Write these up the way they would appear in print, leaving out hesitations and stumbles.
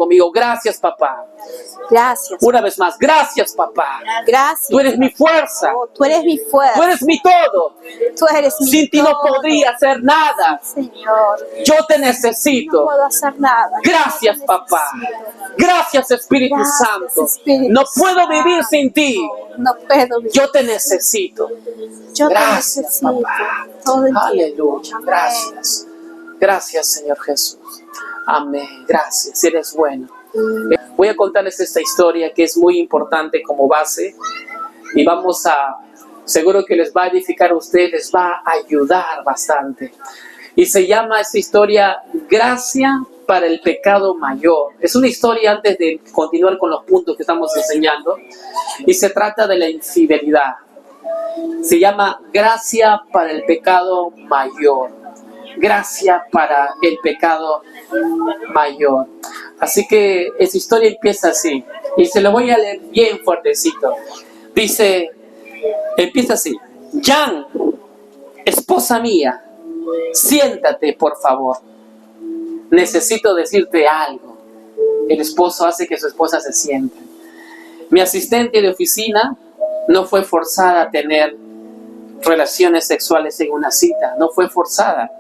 conmigo, gracias, papá. Gracias. Una vez más, gracias, papá. Gracias. Tú eres mi fuerza. Oh, tú eres mi fuerza. Tú eres mi todo. Tú eres mi Sin ti no todo. podría hacer nada. Señor, Yo te no necesito. puedo hacer nada. Gracias, Yo te papá. necesito. Gracias, Espíritu Gracias, Santo. Espíritu No puedo Santo. vivir sin ti. No puedo vivir. Yo te necesito. Yo Gracias, te necesito. papá. Todo el Aleluya. tiempo. Amén. Gracias. Gracias, Señor Jesús. Amén. Gracias. Eres bueno. Voy a contarles esta historia que es muy importante como base. Y seguro que les va a edificar a ustedes, les va a ayudar bastante. Y se llama esta historia Gracia para el pecado mayor. Es una historia antes de continuar con los puntos que estamos enseñando. Y se trata de la infidelidad. Se llama Gracia para el pecado mayor. Gracia para el pecado mayor. Así que esa historia empieza así. Y se lo voy a leer bien fuertecito. Empieza así. Jan, esposa mía, siéntate, por favor. Necesito decirte algo. El esposo hace que su esposa se siente. Mi asistente de oficina no fue forzada a tener relaciones sexuales en una cita. No fue forzada.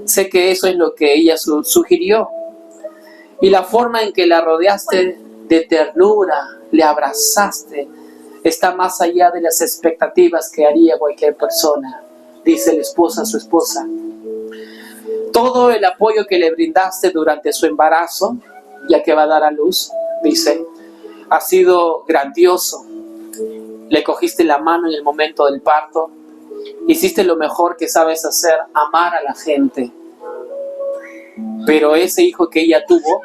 Sé que eso es lo que ella sugirió. Y la forma en que la rodeaste de ternura, le abrazaste, está más allá de las expectativas que haría cualquier persona, dice el esposo a su esposa. Todo el apoyo que le brindaste durante su embarazo, ya que va a dar a luz, dice, ha sido grandioso. Le cogiste la mano en el momento del parto. Hiciste lo mejor que sabes hacer, amar a la gente. Pero ese hijo que ella tuvo,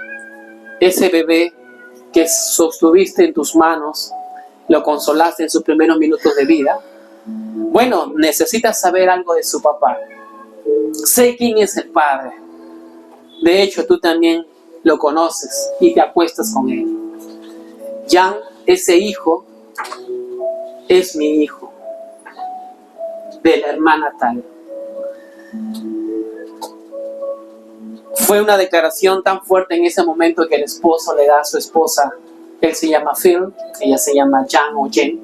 ese bebé que sostuviste en tus manos, lo consolaste en sus primeros minutos de vida, bueno, necesitas saber algo de su papá. Sé quién es el padre. De hecho, tú también lo conoces y te acuestas con él. Jan, ese hijo, es mi hijo, de la hermana tal. Fue una declaración tan fuerte en ese momento que el esposo le da a su esposa. Él se llama Phil, ella se llama Jan o Jen.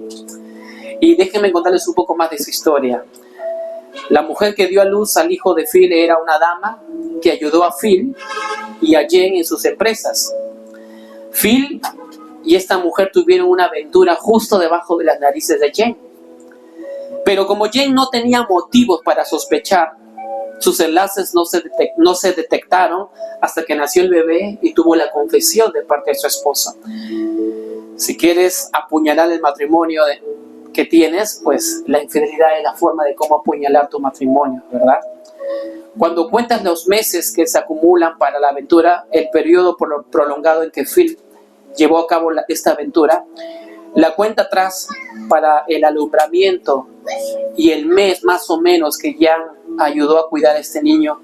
Y déjenme contarles un poco más de su historia. La mujer que dio a luz al hijo de Phil era una dama que ayudó a Phil y a Jen en sus empresas. Phil y esta mujer tuvieron una aventura justo debajo de las narices de Jen. Pero como Jen no tenía motivos para sospechar, sus enlaces no se detectaron hasta que nació el bebé y tuvo la confesión de parte de su esposa. Si quieres apuñalar el matrimonio que tienes, pues la infidelidad es la forma de cómo apuñalar tu matrimonio, ¿verdad? Cuando cuentas los meses que se acumulan para la aventura, el periodo prolongado en que Phil llevó a cabo esta aventura, la cuenta atrás para el alumbramiento y el mes más o menos que Jan ayudó a cuidar a este niño,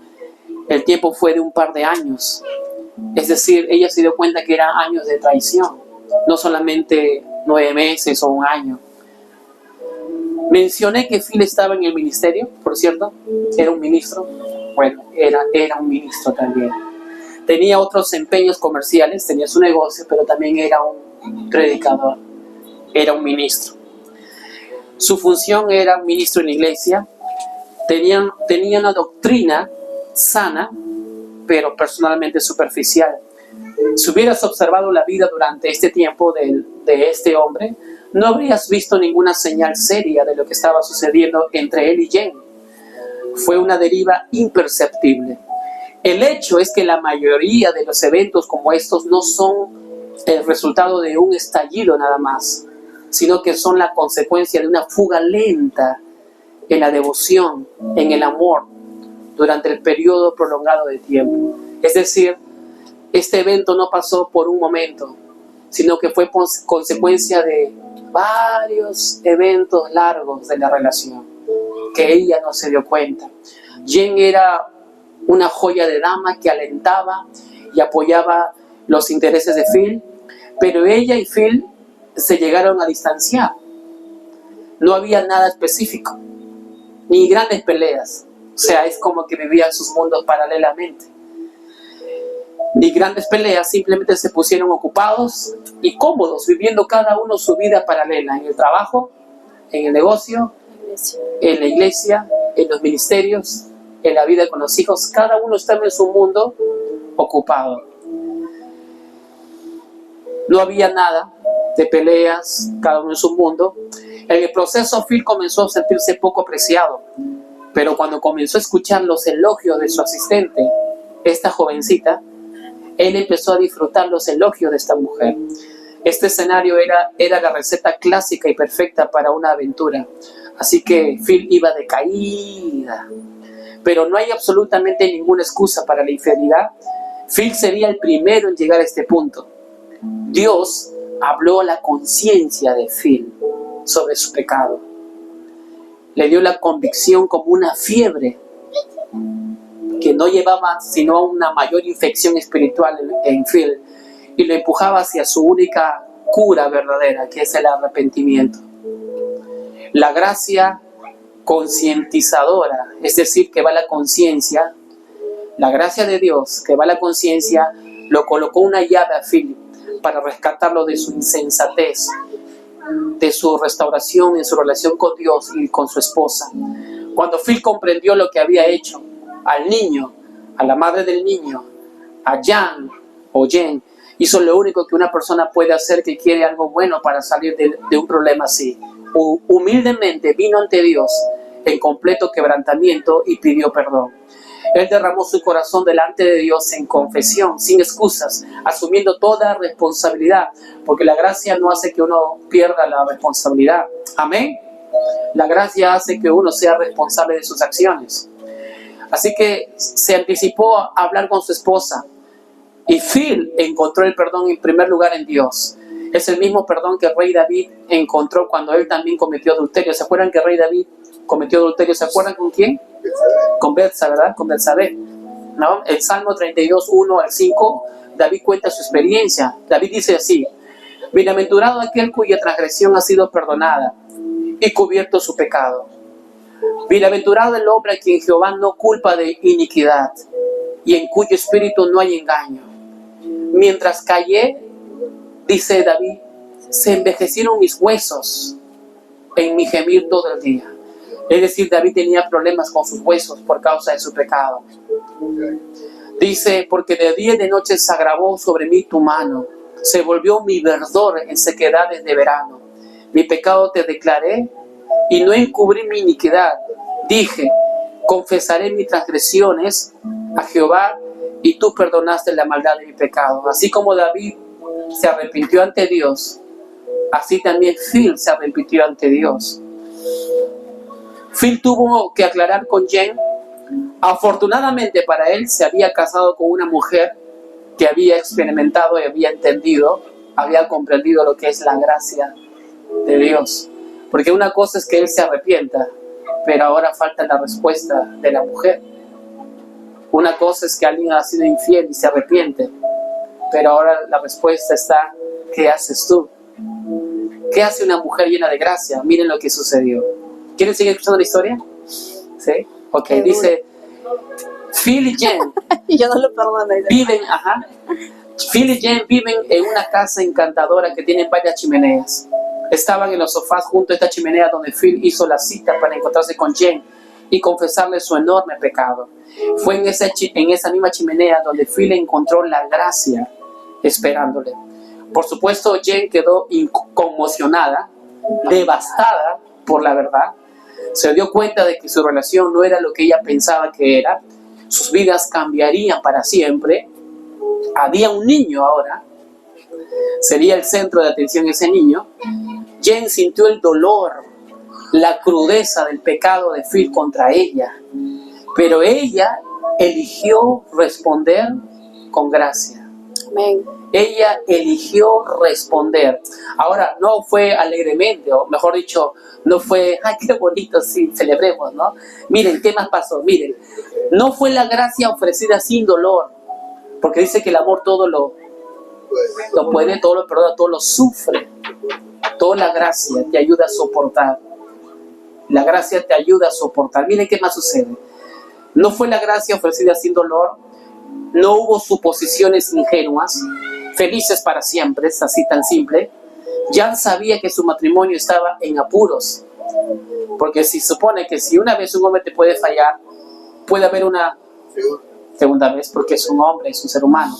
el tiempo fue de un par de años. Es decir, ella se dio cuenta que eran años de traición, no solamente 9 meses o un año. Mencioné que Phil estaba en el ministerio, por cierto, era un ministro. Bueno, era un ministro también. Tenía otros empeños comerciales, tenía su negocio, pero también era un predicador, era un ministro. Su función era un ministro en la iglesia. Tenía una doctrina sana, pero personalmente superficial. Si hubieras observado la vida durante este tiempo de este hombre, no habrías visto ninguna señal seria de lo que estaba sucediendo entre él y Jen. Fue una deriva imperceptible. El hecho es que la mayoría de los eventos como estos no son el resultado de un estallido nada más, sino que son la consecuencia de una fuga lenta en la devoción, en el amor, durante el periodo prolongado de tiempo. Es decir, este evento no pasó por un momento, sino que fue consecuencia de varios eventos largos de la relación, que ella no se dio cuenta. Jen era una joya de dama que alentaba y apoyaba los intereses de Phil, pero ella y Phil se llegaron a distanciar. No había nada específico, ni grandes peleas. O sea, es como que vivían sus mundos paralelamente. ni grandes peleas, simplemente se pusieron ocupados y cómodos, viviendo cada uno su vida paralela, en el trabajo, en el negocio, en la iglesia, en los ministerios, en la vida con los hijos. Cada uno estaba en su mundo ocupado. No había nada de peleas, cada uno en su mundo. En el proceso, Phil comenzó a sentirse poco apreciado, pero cuando comenzó a escuchar los elogios de su asistente, esta jovencita, él empezó a disfrutar los elogios de esta mujer. Este escenario era la receta clásica y perfecta para una aventura. Así que Phil iba de caída. Pero no hay absolutamente ninguna excusa para la infidelidad. Phil sería el primero en llegar a este punto. Dios habló a la conciencia de Phil sobre su pecado. Le dio la convicción como una fiebre que no llevaba sino a una mayor infección espiritual en Phil y lo empujaba hacia su única cura verdadera, que es el arrepentimiento. La gracia concientizadora, es decir, que va a la conciencia, la gracia de Dios que va a la conciencia, lo colocó una llave a Phil para rescatarlo de su insensatez, de su restauración en su relación con Dios y con su esposa. Cuando Phil comprendió lo que había hecho, al niño, a la madre del niño, a Jan o Jen, hizo lo único que una persona puede hacer que quiere algo bueno para salir de un problema así. Humildemente vino ante Dios en completo quebrantamiento y pidió perdón. Él derramó su corazón delante de Dios en confesión, sin excusas, asumiendo toda responsabilidad, porque la gracia no hace que uno pierda la responsabilidad. Amén. La gracia hace que uno sea responsable de sus acciones. Así que se anticipó a hablar con su esposa y Phil encontró el perdón en primer lugar en Dios. Es el mismo perdón que el rey David encontró cuando él también cometió adulterio. ¿Se acuerdan que el rey David cometió adulterio? ¿Se acuerdan con quién? Con Betsa, ¿verdad? Con Betsabé, ¿no? El Salmo 32, 1 al 5, David cuenta su experiencia. David dice así: bienaventurado aquel cuya transgresión ha sido perdonada y cubierto su pecado. Bienaventurado el hombre a quien Jehová no culpa de iniquidad y en cuyo espíritu no hay engaño. Mientras callé, dice David, se envejecieron mis huesos en mi gemir todo el día. Es decir, David tenía problemas con sus huesos por causa de su pecado. Dice, porque de día y de noche se agravó sobre mí tu mano, se volvió mi verdor en sequedades de verano. Mi pecado te declaré y no encubrí mi iniquidad. Dije, confesaré mis transgresiones a Jehová y tú perdonaste la maldad de mi pecado. Así como David se arrepintió ante Dios, así también Phil se arrepintió ante Dios. Phil tuvo que aclarar con Jen. Afortunadamente para él se había casado con una mujer que había experimentado y había entendido, había comprendido lo que es la gracia de Dios. Porque una cosa es que él se arrepienta, pero ahora falta la respuesta de la mujer. Una cosa es que alguien ha sido infiel y se arrepiente, pero ahora la respuesta está: ¿qué haces tú? ¿Qué hace una mujer llena de gracia? Miren lo que sucedió. ¿Quieren seguir escuchando la historia? ¿Sí? Ok, dice, Phil y Jen Yo no lo perdono. Phil y Jen viven en una casa encantadora que tiene varias chimeneas. Estaban en los sofás junto a esta chimenea donde Phil hizo la cita para encontrarse con Jen y confesarle su enorme pecado. Fue en esa misma chimenea donde Phil encontró la gracia esperándole. Por supuesto, Jen quedó conmocionada, devastada por la verdad. Se dio cuenta de que su relación no era lo que ella pensaba que era. Sus vidas cambiarían para siempre. Había un niño ahora. Sería el centro de atención ese niño. Jen sintió el dolor, la crudeza del pecado de Phil contra ella. Pero ella eligió responder con gracia. Amén. Ella eligió responder. Ahora, no fue alegremente, o mejor dicho, no fue, ¡ay, qué bonito, sí, celebremos!, ¿no? Miren, ¿qué más pasó? Miren, no fue la gracia ofrecida sin dolor, porque dice que el amor todo lo puede, todo lo perdona, todo lo sufre. Toda la gracia te ayuda a soportar. La gracia te ayuda a soportar. Miren qué más sucede. No fue la gracia ofrecida sin dolor. No hubo suposiciones ingenuas, felices para siempre, es así tan simple. Jan sabía que su matrimonio estaba en apuros, porque se supone que si una vez un hombre te puede fallar, puede haber una segunda vez, porque es un hombre, es un ser humano.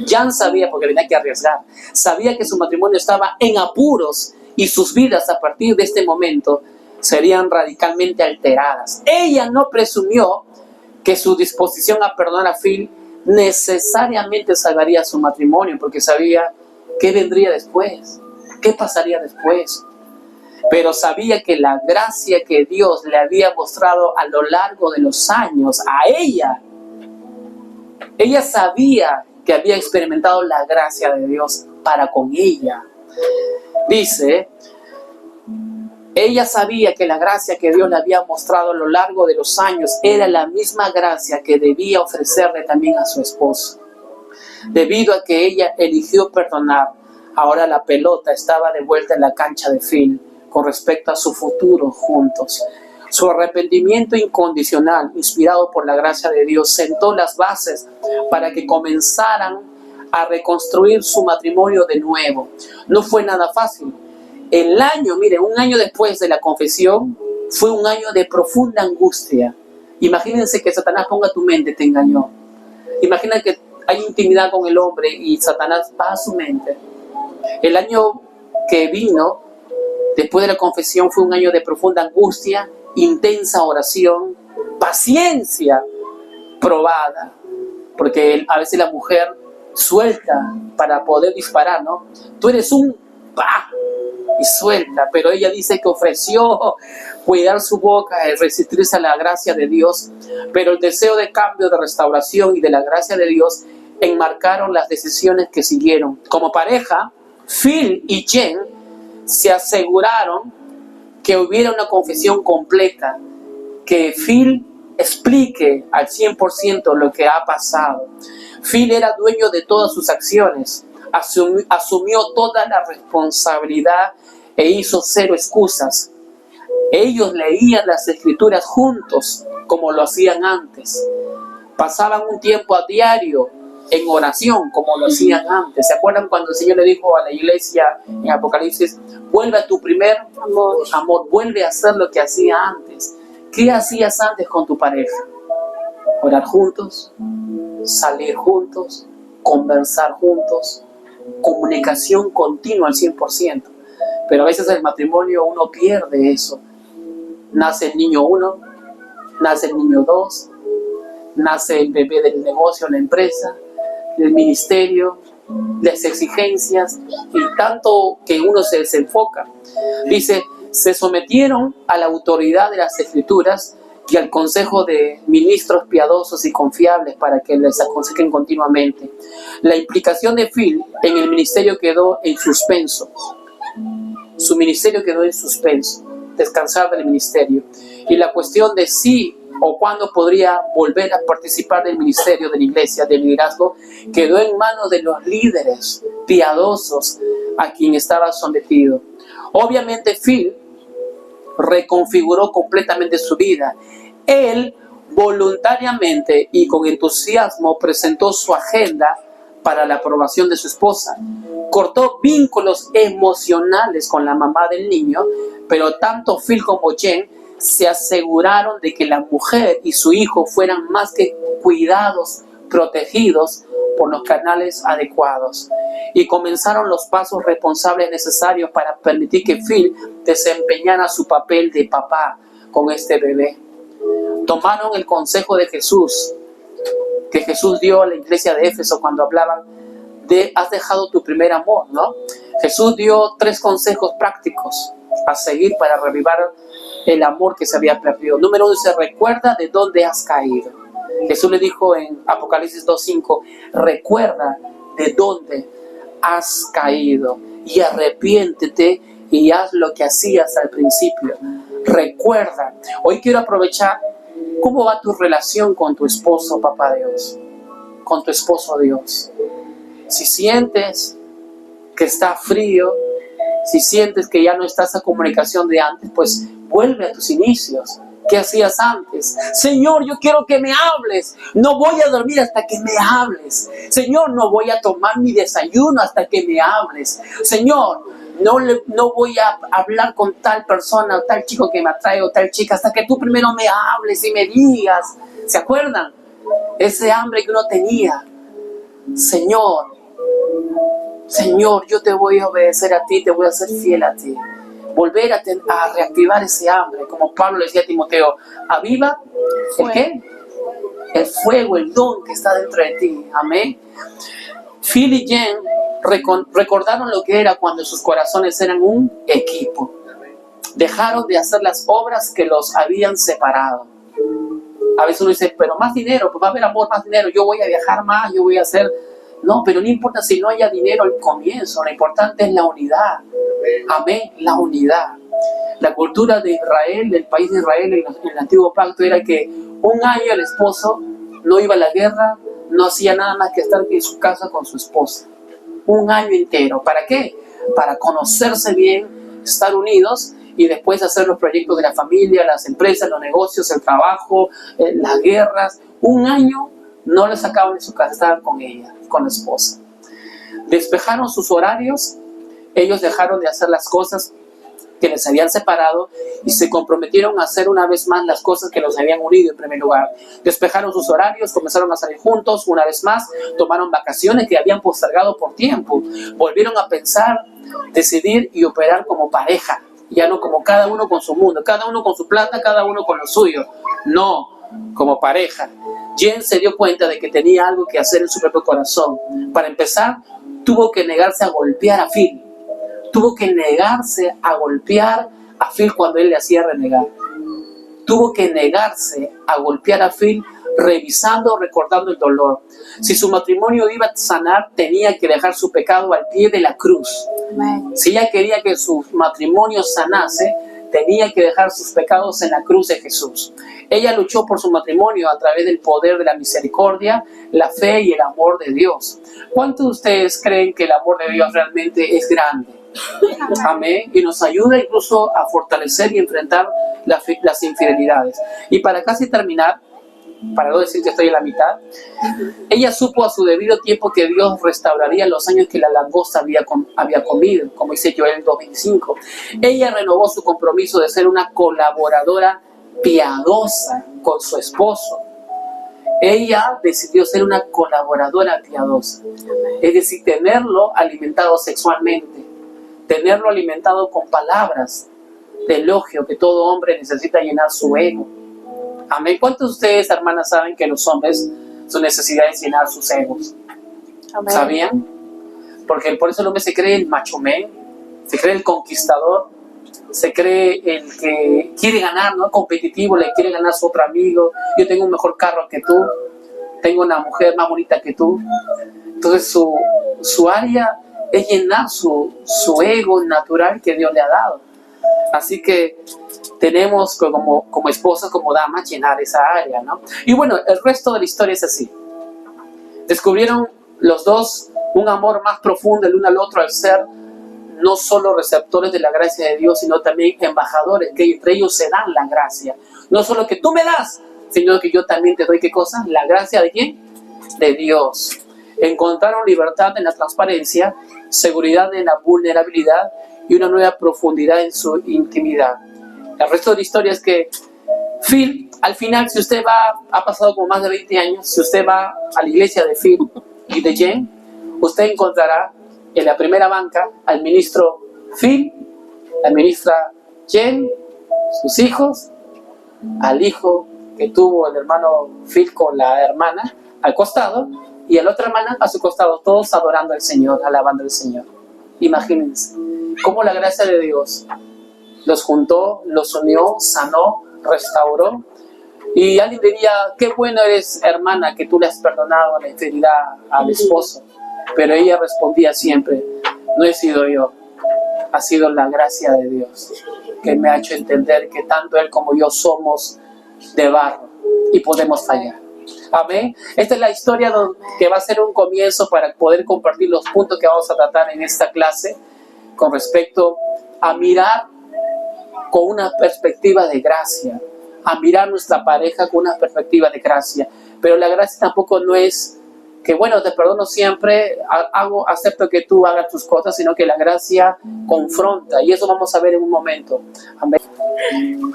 Jan sabía, porque tenía que arriesgar, sabía que su matrimonio estaba en apuros y sus vidas a partir de este momento serían radicalmente alteradas. Ella no presumió que su disposición a perdonar a Phil necesariamente salvaría su matrimonio, porque sabía qué vendría después, qué pasaría después. Pero sabía que la gracia que Dios le había mostrado a lo largo de los años a ella sabía que había experimentado la gracia de Dios para con ella. Dice, ella sabía que la gracia que Dios le había mostrado a lo largo de los años era la misma gracia que debía ofrecerle también a su esposo. Debido a que ella eligió perdonar, ahora la pelota estaba de vuelta en la cancha de Phil con respecto a su futuro juntos. Su arrepentimiento incondicional, inspirado por la gracia de Dios, sentó las bases para que comenzaran a reconstruir su matrimonio de nuevo. No fue nada fácil. Un año después de la confesión, fue un año de profunda angustia. Imagínense que Satanás ponga tu mente, te engañó. Imagina que hay intimidad con el hombre y Satanás va a su mente. El año que vino, después de la confesión, fue un año de profunda angustia, intensa oración, paciencia probada, porque a veces la mujer suelta para poder disparar, ¿no? Tú eres un ¡pah! Y suelta, pero ella dice que ofreció cuidar su boca y resistirse a la gracia de Dios, pero el deseo de cambio, de restauración y de la gracia de Dios enmarcaron las decisiones que siguieron. Como pareja, Phil y Jen se aseguraron que hubiera una confesión completa, que Phil explique al 100% lo que ha pasado. Phil era dueño de todas sus acciones, asumió toda la responsabilidad e hizo cero excusas. Ellos leían las escrituras juntos como lo hacían antes. Pasaban un tiempo a diario en oración como lo hacían antes. ¿Se acuerdan cuando el Señor le dijo a la iglesia en Apocalipsis, vuelve a tu primer amor, vuelve a hacer lo que hacía antes? ¿Qué hacías antes con tu pareja? Orar juntos, salir juntos, conversar juntos, comunicación continua al 100%. Pero a veces en el matrimonio uno pierde eso. Nace el niño 1, nace el niño 2, nace el bebé del negocio, la empresa, del ministerio, las exigencias y tanto que uno se desenfoca. Dice, se sometieron a la autoridad de las escrituras y al consejo de ministros piadosos y confiables para que les aconsejen continuamente. La implicación de Phil en el ministerio quedó en suspenso. Su ministerio quedó en suspenso, descansar del ministerio. Y la cuestión de si o cuándo podría volver a participar del ministerio de la iglesia, del liderazgo, quedó en manos de los líderes piadosos a quien estaba sometido. Obviamente Phil reconfiguró completamente su vida. Él voluntariamente y con entusiasmo presentó su agenda para la aprobación de su esposa. Cortó vínculos emocionales con la mamá del niño, pero tanto Phil como Jen se aseguraron de que la mujer y su hijo fueran más que cuidados, protegidos por los canales adecuados. Y comenzaron los pasos responsables necesarios para permitir que Phil desempeñara su papel de papá con este bebé. Tomaron el consejo de Jesús, que Jesús dio a la iglesia de Éfeso cuando hablaban de has dejado tu primer amor, ¿no? Jesús dio 3 consejos prácticos a seguir para revivar el amor que se había perdido. Número 1 dice, recuerda de dónde has caído. Jesús le dijo en Apocalipsis 2:5, recuerda de dónde has caído y arrepiéntete y haz lo que hacías al principio. Recuerda. Hoy quiero aprovechar, ¿cómo va tu relación con tu esposo, papá Dios? Con tu esposo Dios. Si sientes que está frío, si sientes que ya no está esa comunicación de antes, pues vuelve a tus inicios. que hacías antes. Señor, yo quiero que me hables. No voy a dormir hasta que me hables. Señor, no voy a tomar mi desayuno hasta que me hables. Señor, no voy a hablar con tal persona o tal chico que me atrae o tal chica hasta que tú primero me hables y me digas. ¿Se acuerdan? Ese hambre que uno tenía. Señor, yo te voy a obedecer a ti, te voy a ser fiel a ti. Volver a reactivar ese hambre, como Pablo le decía a Timoteo, aviva ¿el qué? El fuego, el don que está dentro de ti. Amén. Phil y Jen recordaron lo que era cuando sus corazones eran un equipo. Dejaron de hacer las obras que los habían separado. A veces uno dice, pero más dinero, pues va a haber amor, más dinero, yo voy a viajar más, yo voy a hacer... No, pero no importa si no haya dinero al comienzo, lo importante es la unidad. Amén, la unidad. La cultura de Israel, del país de Israel en el antiguo pacto era que un año el esposo no iba a la guerra, no hacía nada más que estar en su casa con su esposa. Un año entero. ¿Para qué? Para conocerse bien, estar unidos y después hacer los proyectos de la familia, las empresas, los negocios, el trabajo, las guerras. Un año no le sacaban de su casa, estaban con ella, con la esposa. Despejaron sus horarios, ellos dejaron de hacer las cosas que les habían separado y se comprometieron a hacer una vez más las cosas que los habían unido en primer lugar. Despejaron sus horarios, comenzaron a salir juntos una vez más, tomaron vacaciones que habían postergado por tiempo, volvieron a pensar, decidir y operar como pareja, ya no como cada uno con su mundo, cada uno con su plata, cada uno con lo suyo, no, como pareja. Jen se dio cuenta de que tenía algo que hacer en su propio corazón. Para empezar, tuvo que negarse a golpear a Phil. Tuvo que negarse a golpear a Phil cuando él le hacía renegar. Tuvo que negarse a golpear a Phil revisando, recordando el dolor. Si su matrimonio iba a sanar, tenía que dejar su pecado al pie de la cruz. Si ella quería que su matrimonio sanase, tenía que dejar sus pecados en la cruz de Jesús. Ella luchó por su matrimonio a través del poder de la misericordia, la fe y el amor de Dios. ¿Cuántos de ustedes creen que el amor de Dios realmente es grande? Amén. Y nos ayuda incluso a fortalecer y enfrentar las infidelidades. Y para casi terminar, para no decir que estoy en la mitad, ella supo a su debido tiempo que Dios restauraría los años que la langosta había comido, como dice Joel 2:25. Ella renovó su compromiso de ser una colaboradora piadosa con su esposo. Ella decidió ser una colaboradora piadosa, es decir, tenerlo alimentado sexualmente, tenerlo alimentado con palabras de elogio, que todo hombre necesita llenar su ego. Amén. ¿Cuántos de ustedes, hermanas, saben que los hombres, su necesidad es llenar sus egos? Amén. ¿Sabían? Porque por eso el hombre se cree el macho man, se cree el conquistador, se cree el que quiere ganar, ¿no? Competitivo, le quiere ganar a su otro amigo. Yo tengo un mejor carro que tú, tengo una mujer más bonita que tú. Entonces su área es llenar su ego natural que Dios le ha dado. Así que tenemos como esposas, como damas, llenar esa área, ¿no? Y bueno, el resto de la historia es así. Descubrieron los dos un amor más profundo el uno al otro al ser no solo receptores de la gracia de Dios, sino también embajadores, que entre ellos se dan la gracia. No solo que tú me das, sino que yo también te doy, ¿qué cosa? ¿La gracia de quién? De Dios. Encontraron libertad en la transparencia, seguridad en la vulnerabilidad y una nueva profundidad en su intimidad. El resto de la historia es que Phil, al final, si usted ha pasado como más de 20 años, si usted va a la iglesia de Phil y de Jen, usted encontrará en la primera banca al ministro Phil, la ministra Jen, sus hijos, al hijo que tuvo el hermano Phil con la hermana al costado, y a la otra hermana a su costado, todos adorando al Señor, alabando al Señor. Imagínense cómo la gracia de Dios los juntó, los unió, sanó, restauró. Y alguien diría, qué bueno eres, hermana, que tú le has perdonado la infidelidad al esposo. Pero ella respondía siempre, no he sido yo, ha sido la gracia de Dios que me ha hecho entender que tanto Él como yo somos de barro y podemos fallar. Amén. Esta es la historia que va a ser un comienzo para poder compartir los puntos que vamos a tratar en esta clase con respecto a mirar con una perspectiva de gracia, a mirar nuestra pareja con una perspectiva de gracia. Pero la gracia tampoco no es que, bueno, te perdono siempre, acepto que tú hagas tus cosas, sino que la gracia confronta. Y eso vamos a ver en un momento. Amén.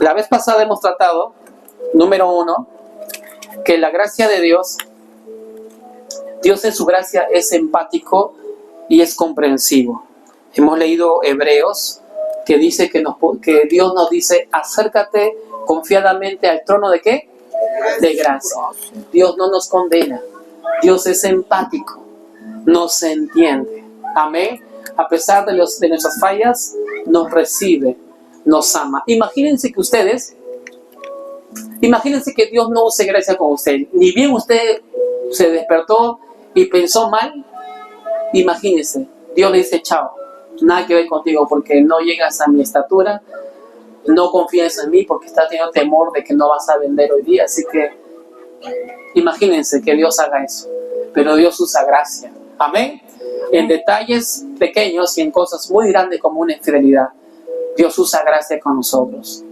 La vez pasada hemos tratado, número 1, que la gracia de Dios en su gracia es empático y es comprensivo. Hemos leído Hebreos, que dice que Dios nos dice, acércate confiadamente al trono ¿de qué? De gracia. Dios no nos condena. Dios es empático. Nos entiende. Amén. A pesar de nuestras fallas, nos recibe, nos ama. Imagínense que Dios no use gracia con usted. Ni bien usted se despertó y pensó mal, imagínense, Dios le dice, chao, nada que ver contigo porque no llegas a mi estatura, no confías en mí porque estás teniendo temor de que no vas a vender hoy día. Así que imagínense que Dios haga eso. Pero Dios usa gracia. Amén. En detalles pequeños y en cosas muy grandes como una infidelidad, Dios usa gracia con nosotros.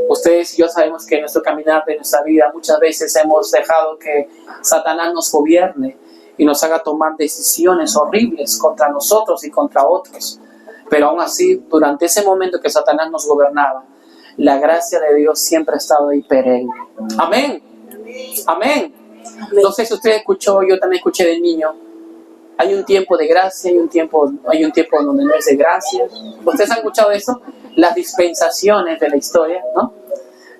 Ustedes y yo sabemos que en nuestro caminar de nuestra vida muchas veces hemos dejado que Satanás nos gobierne y nos haga tomar decisiones horribles contra nosotros y contra otros. Pero aún así, durante ese momento que Satanás nos gobernaba, la gracia de Dios siempre ha estado ahí perenne. Amén. Amén. No sé si usted escuchó, yo también escuché de niño. Hay un tiempo de gracia, hay un tiempo donde no es de gracia. ¿Ustedes han escuchado eso? Las dispensaciones de la historia, ¿no?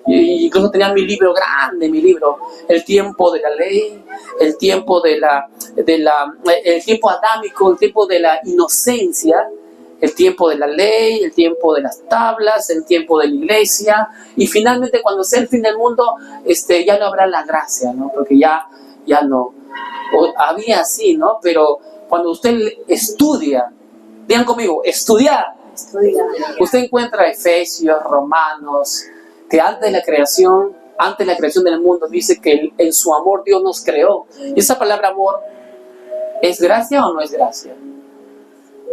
Y incluso tenía mi libro grande, el tiempo de la ley, el tiempo el tiempo adámico, el tiempo de la inocencia, el tiempo de la ley, el tiempo de las tablas, el tiempo de la iglesia, y finalmente cuando sea el fin del mundo, ya no habrá la gracia, ¿no? Porque ya no, había así, ¿no? Pero cuando usted estudia, digan conmigo, estudiar. Usted encuentra Efesios, Romanos, que antes de la creación del mundo, dice que en su amor Dios nos creó. Y esa palabra amor, ¿es gracia o no es gracia?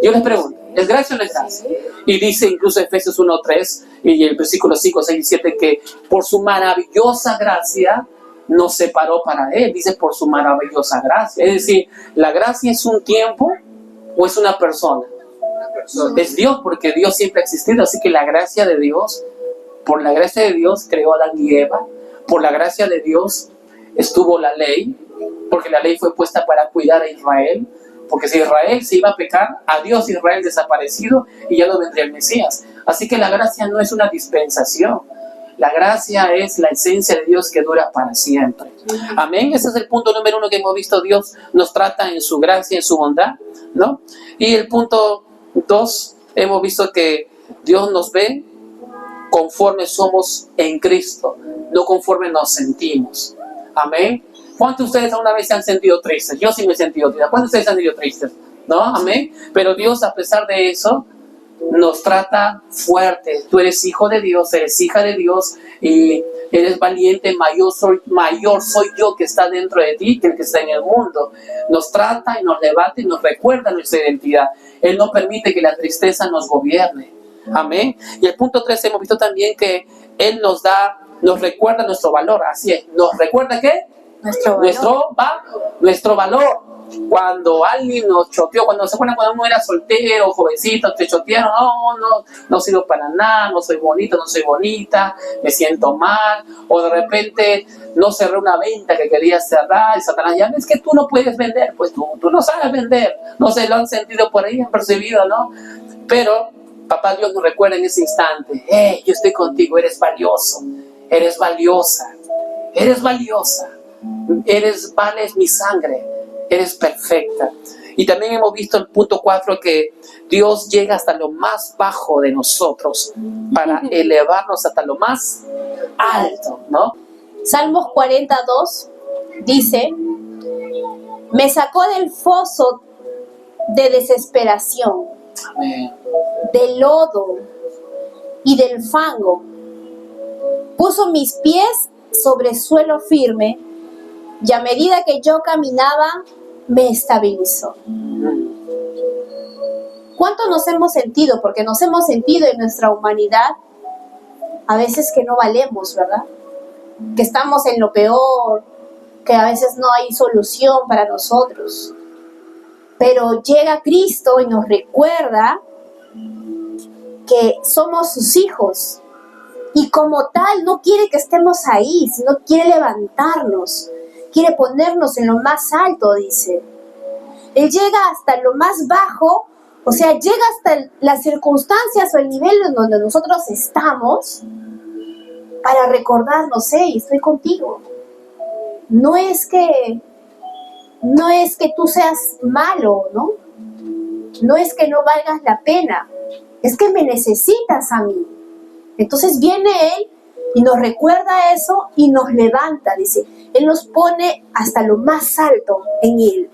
Yo les pregunto, ¿es gracia o no es gracia? Y dice incluso Efesios 1:3 y el versículo 5, 6 y 7 que por su maravillosa gracia nos separó para Él. Dice por su maravillosa gracia. Es decir, ¿la gracia es un tiempo o es una persona? Es Dios, porque Dios siempre ha existido. Así que la gracia de Dios, por la gracia de Dios creó a Adán y Eva. Por la gracia de Dios estuvo la ley, porque la ley fue puesta para cuidar a Israel. Porque si Israel se iba a pecar, adiós Israel desaparecido y ya no vendría el Mesías. Así que la gracia no es una dispensación. La gracia es la esencia de Dios que dura para siempre. Amén. Ese es el punto número 1 que hemos visto. Dios nos trata en su gracia, en su bondad, ¿no? Y el punto 2, hemos visto que Dios nos ve conforme somos en Cristo, no conforme nos sentimos. Amén. ¿Cuántos de ustedes alguna vez se han sentido tristes? Yo sí me he sentido triste. ¿Cuántos de ustedes se han sentido tristes? ¿No? Amén. Pero Dios, a pesar de eso, nos trata fuerte. Tú eres hijo de Dios, eres hija de Dios y eres valiente. Mayor soy yo que está dentro de ti que el que está en el mundo. Nos trata y nos levanta y nos recuerda nuestra identidad. Él no permite que la tristeza nos gobierne. Amén. Y el punto 3 hemos visto también que Él nos recuerda nuestro valor. Así es. ¿Nos recuerda qué? Nuestro valor. Cuando alguien nos choteó, cuando uno era soltero, jovencito, te chotearon, no sirvo para nada, no soy bonito, no soy bonita, me siento mal, o de repente no cerré una venta que quería cerrar y Satanás ya ves que tú no puedes vender, pues tú no sabes vender, no sé, lo han sentido por ahí, han percibido, ¿no? Pero Papá Dios nos recuerda en ese instante, yo estoy contigo, eres valioso, eres valiosa, vales mi sangre. Eres perfecta. Y también hemos visto en el punto 4 que Dios llega hasta lo más bajo de nosotros para elevarnos hasta lo más alto, ¿no? Salmos 42 dice: me sacó del foso de desesperación, Amén. del lodo y del fango. Puso mis pies sobre suelo firme y a medida que yo caminaba, me estabilizó. ¿Cuánto nos hemos sentido? Porque nos hemos sentido en nuestra humanidad a veces que no valemos, ¿verdad? que estamos en lo peor, que a veces no hay solución para nosotros. Pero llega Cristo y nos recuerda que somos sus hijos. Y como tal, no quiere que estemos ahí, sino quiere levantarnos. Quiere ponernos en lo más alto, dice. Él llega hasta lo más bajo, o sea, llega hasta las circunstancias o el nivel en donde nosotros estamos para recordarnos, hey, estoy contigo. No es que tú seas malo, ¿no? No es que no valgas la pena, es que me necesitas a mí. Entonces viene Él y nos recuerda eso y nos levanta, dice. Él nos pone hasta lo más alto en Él.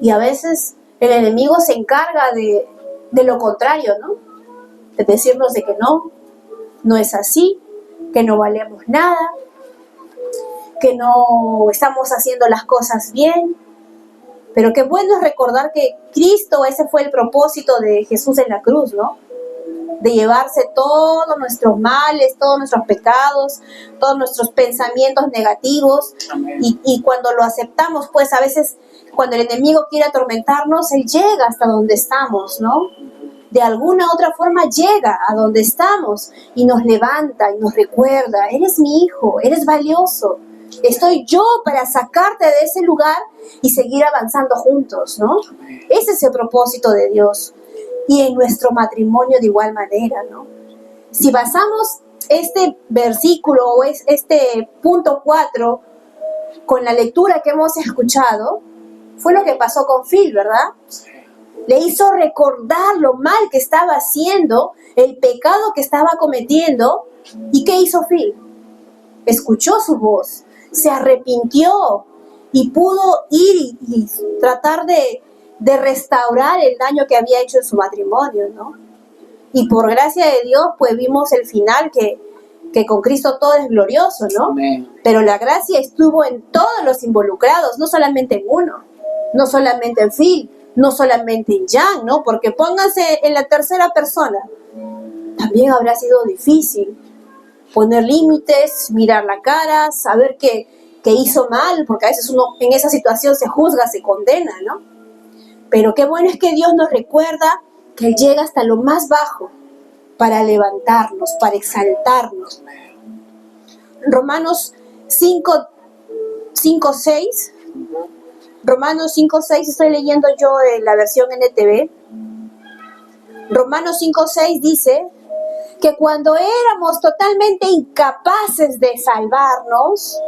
Y a veces el enemigo se encarga de lo contrario, ¿no? De decirnos de que no es así, que no valemos nada, que no estamos haciendo las cosas bien. Pero qué bueno es recordar que Cristo, ese fue el propósito de Jesús en la cruz, ¿no? De llevarse todos nuestros males, todos nuestros pecados, todos nuestros pensamientos negativos. Y cuando lo aceptamos, pues a veces cuando el enemigo quiere atormentarnos, él llega hasta donde estamos, ¿no? De alguna otra forma llega a donde estamos y nos levanta y nos recuerda, eres mi hijo, eres valioso. Estoy yo para sacarte de ese lugar y seguir avanzando juntos, ¿no? Ese es el propósito de Dios. Y en nuestro matrimonio de igual manera, ¿no? Si basamos este versículo o este punto 4 con la lectura que hemos escuchado, fue lo que pasó con Phil, ¿verdad? Le hizo recordar lo mal que estaba haciendo, el pecado que estaba cometiendo. ¿Y qué hizo Phil? Escuchó su voz, se arrepintió y pudo ir y tratar de restaurar el daño que había hecho en su matrimonio, ¿no? Y por gracia de Dios, pues vimos el final que con Cristo todo es glorioso, ¿no? Amén. Pero la gracia estuvo en todos los involucrados, no solamente en uno, no solamente en Phil, no solamente en Jan, ¿no? Porque pónganse en la tercera persona. También habrá sido difícil poner límites, mirar la cara, saber que hizo mal, porque a veces uno en esa situación se juzga, se condena, ¿no? Pero qué bueno es que Dios nos recuerda que Él llega hasta lo más bajo para levantarnos, para exaltarnos. Romanos 5:6. Romanos 5:6, estoy leyendo yo en la versión NTV. Romanos 5:6 dice que cuando éramos totalmente incapaces de salvarnos,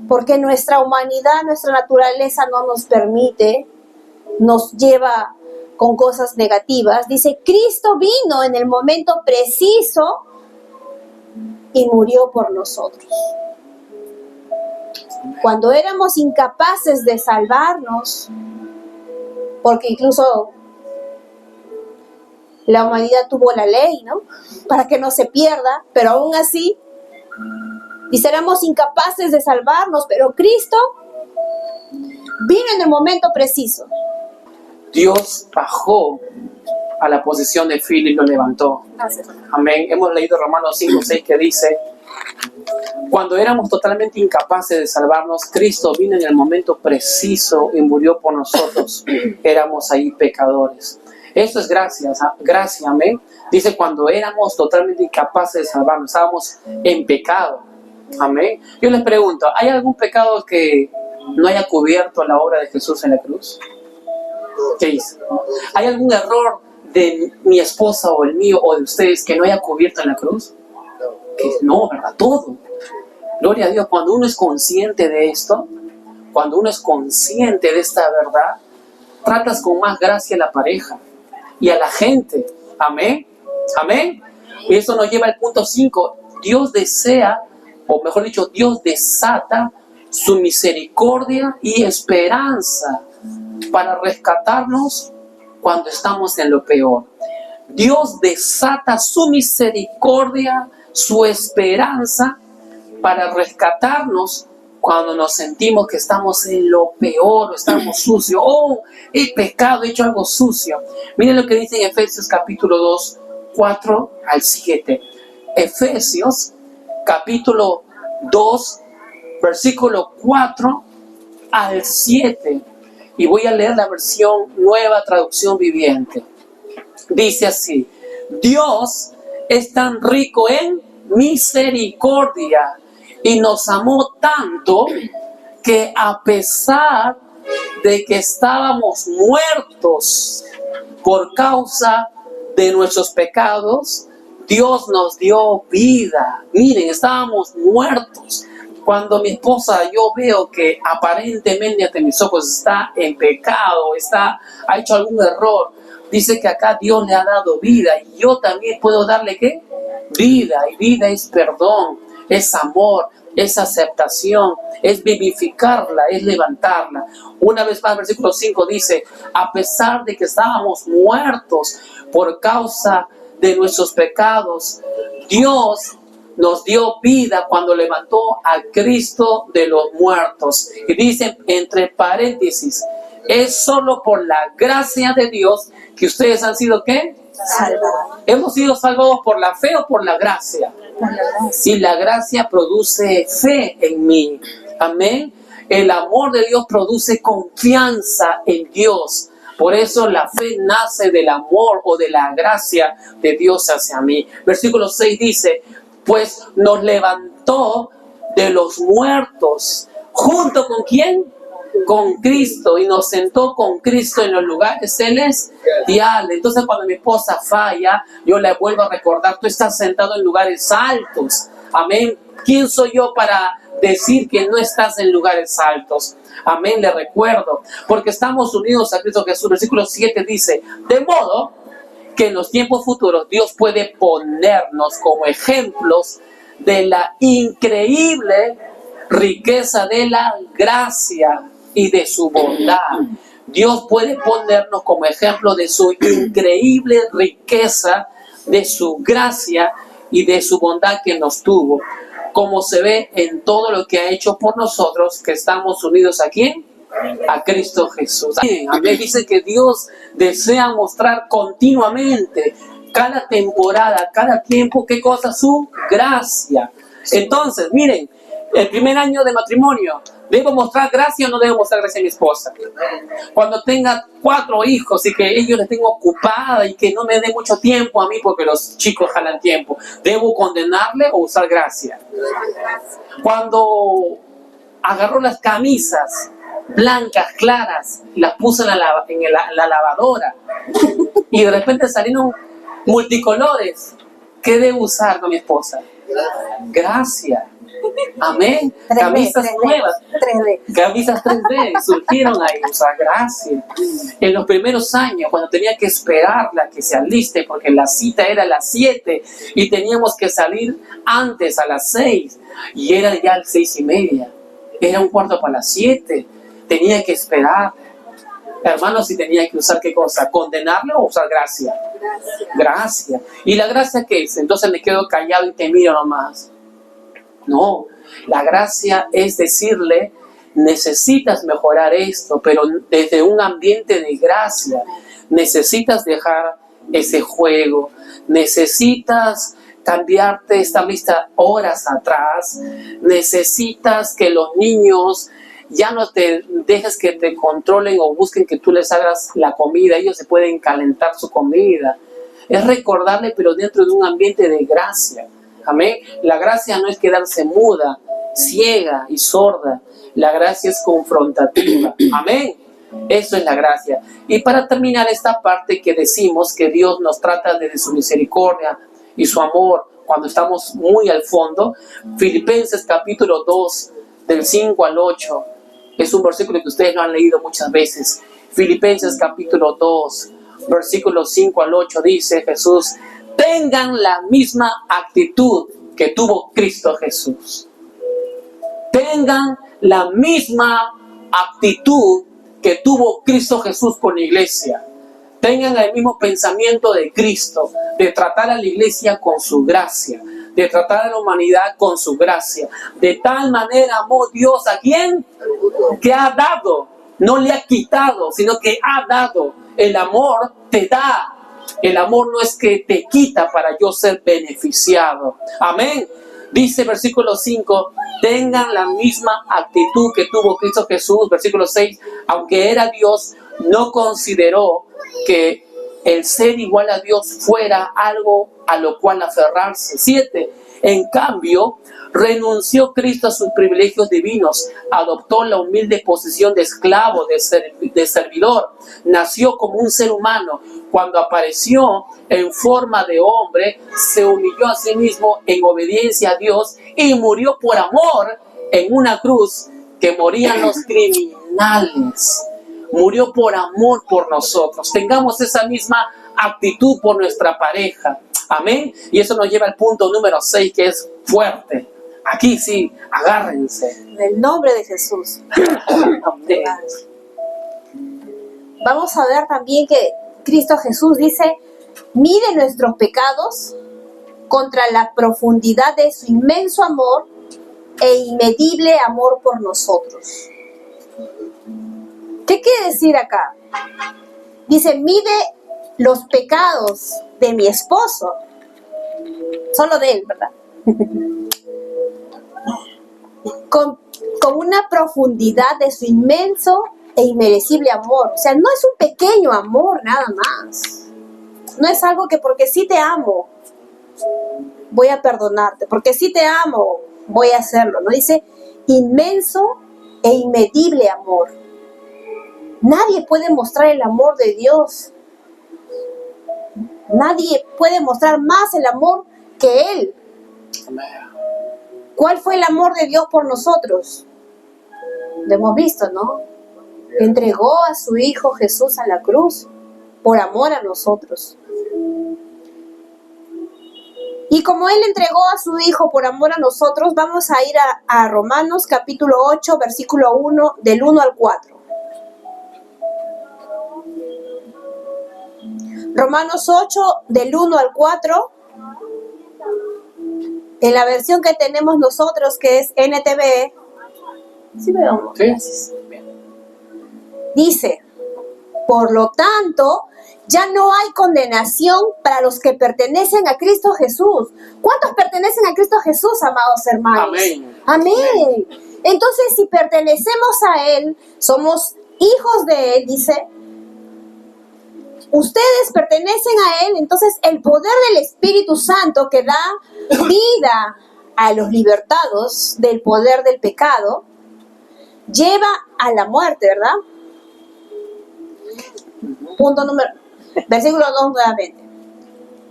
porque nuestra humanidad, nuestra naturaleza no nos permite, nos lleva con cosas negativas, dice, Cristo vino en el momento preciso y murió por nosotros. Cuando éramos incapaces de salvarnos, porque incluso la humanidad tuvo la ley, ¿no? Para que no se pierda, pero aún así, dice, éramos incapaces de salvarnos, pero Cristo vino en el momento preciso. Dios bajó a la posición de Phil y lo levantó. Amén. Hemos leído Romanos 5:6 que dice, cuando éramos totalmente incapaces de salvarnos, Cristo vino en el momento preciso y murió por nosotros. Éramos ahí pecadores. Eso es gracia, amén. Dice, cuando éramos totalmente incapaces de salvarnos, estábamos en pecado. Amén. Yo les pregunto, ¿hay algún pecado que no haya cubierto la obra de Jesús en la cruz? ¿Qué hizo? ¿Hay algún error de mi esposa o el mío o de ustedes que no haya cubierto en la cruz? Que no, ¿verdad? Todo. Gloria a Dios. Cuando uno es consciente de esto, cuando uno es consciente de esta verdad, tratas con más gracia a la pareja y a la gente. Amén. Amén. Y eso nos lleva al punto 5. Dios desea, o mejor dicho, Dios desata su misericordia y esperanza para rescatarnos cuando estamos en lo peor. Dios desata su misericordia, su esperanza para rescatarnos cuando nos sentimos que estamos en lo peor, estamos sucios. Oh, he pecado, he hecho algo sucio. Miren lo que dice en Efesios capítulo 2, 4 al 7. Efesios capítulo 2, versículo 4 al 7. Y voy a leer la versión Nueva Traducción Viviente. Dice así: Dios es tan rico en misericordia y nos amó tanto que a pesar de que estábamos muertos por causa de nuestros pecados, Dios nos dio vida. Miren, estábamos muertos. Cuando mi esposa, yo veo que aparentemente ante mis ojos está en pecado, ha hecho algún error, dice que acá Dios le ha dado vida, y yo también puedo darle ¿qué? Vida. Y vida es perdón, es amor, es aceptación, es vivificarla, es levantarla. Una vez más, versículo 5 dice: a pesar de que estábamos muertos por causa de nuestros pecados, Dios nos dio vida cuando levantó a Cristo de los muertos. Y dice entre paréntesis: es solo por la gracia de Dios que ustedes han sido ¿qué? Salvados. ¿Hemos sido salvados por la fe o por la gracia? Por la gracia. Y la gracia produce fe en mí. Amén. El amor de Dios produce confianza en Dios. Por eso la fe nace del amor o de la gracia de Dios hacia mí. Versículo 6 dice: pues nos levantó de los muertos. ¿Junto con quién? Con Cristo. Y nos sentó con Cristo en los lugares celestiales. Entonces cuando mi esposa falla, yo le vuelvo a recordar: tú estás sentado en lugares altos. Amén. ¿Quién soy yo para decir que no estás en lugares altos? Amén, le recuerdo. Porque estamos unidos a Cristo Jesús. Versículo 7 dice: de modo que en los tiempos futuros Dios puede ponernos como ejemplos de la increíble riqueza de la gracia y de su bondad. Dios puede ponernos como ejemplo de su increíble riqueza, de su gracia y de su bondad que nos tuvo, como se ve en todo lo que ha hecho por nosotros, que estamos unidos ¿a quién? A Cristo Jesús. Amén. Dice que Dios desea mostrar continuamente, cada temporada, cada tiempo, ¿qué cosa? Su gracia. Entonces, miren, el primer año de matrimonio, ¿debo mostrar gracia o no debo mostrar gracia a mi esposa? Cuando tenga 4 hijos y que ellos les tengo ocupada y que no me dé mucho tiempo a mí porque los chicos jalan tiempo, ¿debo condenarle o usar gracia? Cuando agarró las camisas blancas, claras, y las puso en la lavadora y de repente salieron multicolores, ¿qué debo usar con mi esposa? Gracia. Amén. 3D, Camisas 3D, nuevas. 3D. Camisas 3D surgieron ahí, o sea, gracias. En los primeros años, cuando tenía que esperarla que se aliste, porque la cita era a las 7 y teníamos que salir antes a las 6, y era ya las 6:30, era 1/4 para las 7, tenía que esperar. Hermanos, si tenía que usar ¿qué cosa? ¿Condenarle o usar gracia? Gracia. ¿Y la gracia qué es? Entonces me quedo callado y te miro nomás. No, la gracia es decirle: necesitas mejorar esto, pero desde un ambiente de gracia. Necesitas dejar ese juego, necesitas cambiarte esta lista horas atrás, necesitas que los niños ya no te dejes que te controlen o busquen que tú les hagas la comida, ellos se pueden calentar su comida. Es recordarle, pero dentro de un ambiente de gracia. Amén. La gracia no es quedarse muda, ciega y sorda. La gracia es confrontativa. Amén. Eso es la gracia. Y para terminar esta parte que decimos que Dios nos trata desde su misericordia y su amor cuando estamos muy al fondo, Filipenses capítulo 2, del 5 al 8, es un versículo que ustedes lo han leído muchas veces. Filipenses capítulo 2, versículos 5 al 8 dice Jesús: tengan la misma actitud que tuvo Cristo Jesús. Tengan la misma actitud que tuvo Cristo Jesús con la iglesia. Tengan el mismo pensamiento de Cristo, de tratar a la iglesia con su gracia, de tratar a la humanidad con su gracia. De tal manera amó Dios a ¿quién? Que ha dado, no le ha quitado, sino que ha dado. El amor te da. El amor no es que te quita para yo ser beneficiado. Amén. Dice versículo 5, tengan la misma actitud que tuvo Cristo Jesús. Versículo 6, aunque era Dios, no consideró que el ser igual a Dios fuera algo a lo cual aferrarse. 7, en cambio, renunció Cristo a sus privilegios divinos, adoptó la humilde posición de esclavo, de servidor, nació como un ser humano. Cuando apareció en forma de hombre, se humilló a sí mismo en obediencia a Dios y murió por amor en una cruz que morían los criminales. Murió por amor por nosotros. Tengamos esa misma actitud por nuestra pareja. Amén. Y eso nos lleva al punto número 6, que es fuerte. Aquí sí, agárrense. En el nombre de Jesús. Amén. Vamos a ver también que Cristo Jesús dice, mide nuestros pecados contra la profundidad de su inmenso amor e inmedible amor por nosotros. ¿Qué quiere decir acá? Dice, mide los pecados de mi esposo. Solo de él, ¿verdad? Con una profundidad de su inmenso e inmerecible amor. O sea, no es un pequeño amor nada más. No es algo que porque sí te amo, voy a perdonarte. Porque sí te amo, voy a hacerlo. No dice inmenso e inmedible amor. Nadie puede mostrar el amor de Dios. Nadie puede mostrar más el amor que Él. ¿Cuál fue el amor de Dios por nosotros? Lo hemos visto, ¿no? Entregó a su Hijo Jesús a la cruz por amor a nosotros. Y como Él entregó a su Hijo por amor a nosotros, vamos a ir a Romanos capítulo 8, versículo 1, del 1 al 4. Romanos 8, del 1 al 4, en la versión que tenemos nosotros, que es NTV. ¿Sí veo? Sí. Gracias. Dice, por lo tanto, ya no hay condenación para los que pertenecen a Cristo Jesús. ¿Cuántos pertenecen a Cristo Jesús, amados hermanos? Amén. Amén. Entonces, si pertenecemos a Él, somos hijos de Él, dice, ustedes pertenecen a Él, entonces el poder del Espíritu Santo que da vida a los libertados del poder del pecado, lleva a la muerte, ¿verdad? Versículo 2 nuevamente.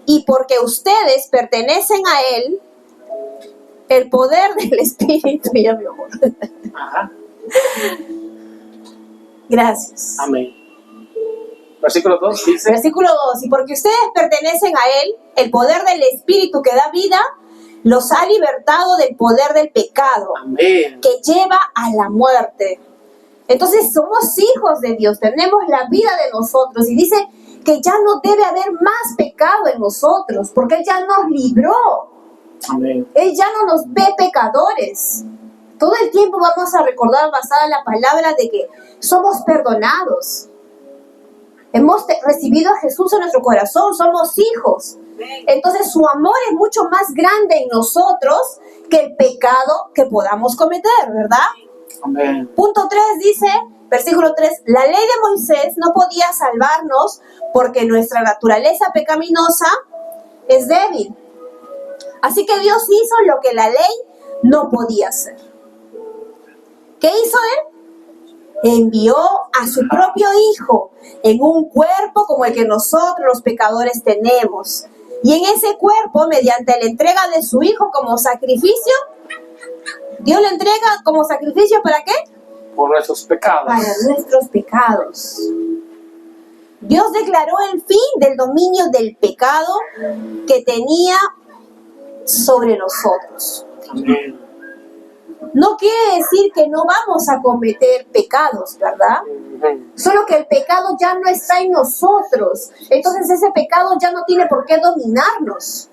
Y porque ustedes pertenecen a Él, el poder del Espíritu, ya mi amor. Ajá. Gracias. Amén. Versículo 2 dice. Versículo 2. Y porque ustedes pertenecen a Él, el poder del Espíritu que da vida, los ha libertado del poder del pecado, Amén. que lleva a la muerte. Entonces somos hijos de Dios, tenemos la vida de nosotros. Y dice que ya no debe haber más pecado en nosotros, porque Él ya nos libró. Amén. Él ya no nos ve pecadores. Todo el tiempo vamos a recordar, basada en la palabra, de que somos perdonados. Hemos recibido a Jesús en nuestro corazón, somos hijos. Entonces su amor es mucho más grande en nosotros que el pecado que podamos cometer, ¿verdad? Amén. Punto 3 dice, versículo 3, la ley de Moisés no podía salvarnos porque nuestra naturaleza pecaminosa es débil. Así que Dios hizo lo que la ley no podía hacer. ¿Qué hizo Él? Envió a su propio Hijo en un cuerpo como el que nosotros los pecadores tenemos. Y en ese cuerpo, mediante la entrega de su Hijo como sacrificio, Dios le entrega como sacrificio ¿para qué? Por nuestros pecados. Para nuestros pecados. Dios declaró el fin del dominio del pecado que tenía sobre nosotros. Amén. No quiere decir que no vamos a cometer pecados, ¿verdad? Amén. Solo que el pecado ya no está en nosotros. Entonces ese pecado ya no tiene por qué dominarnos.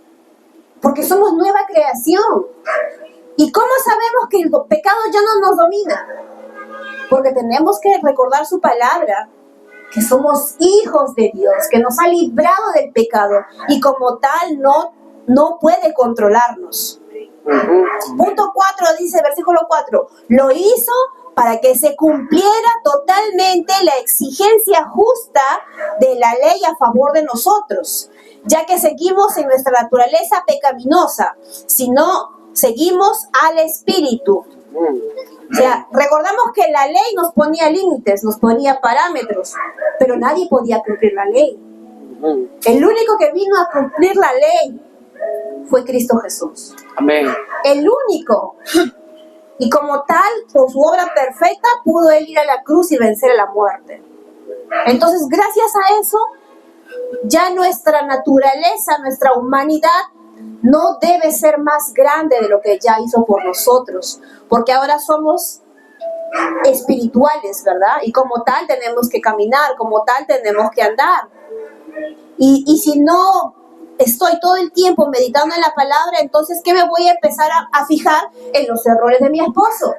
Porque somos nueva creación. ¿Y cómo sabemos que el pecado ya no nos domina? Porque tenemos que recordar su palabra, que somos hijos de Dios, que nos ha librado del pecado y como tal no puede controlarnos. Punto 4 dice, versículo 4, lo hizo para que se cumpliera totalmente la exigencia justa de la ley a favor de nosotros, ya que seguimos en nuestra naturaleza pecaminosa, sino seguimos al Espíritu. O sea, recordamos que la ley nos ponía límites, nos ponía parámetros, pero nadie podía cumplir la ley. El único que vino a cumplir la ley fue Cristo Jesús. Amén. El único. Y como tal, por su obra perfecta, pudo él ir a la cruz y vencer a la muerte. Entonces, gracias a eso, ya nuestra naturaleza, nuestra humanidad, no debe ser más grande de lo que ya hizo por nosotros, porque ahora somos espirituales, ¿verdad? Y como tal tenemos que caminar, como tal tenemos que andar. Y si no estoy todo el tiempo meditando en la palabra, entonces, ¿qué me voy a empezar a fijar? En los errores de mi esposo.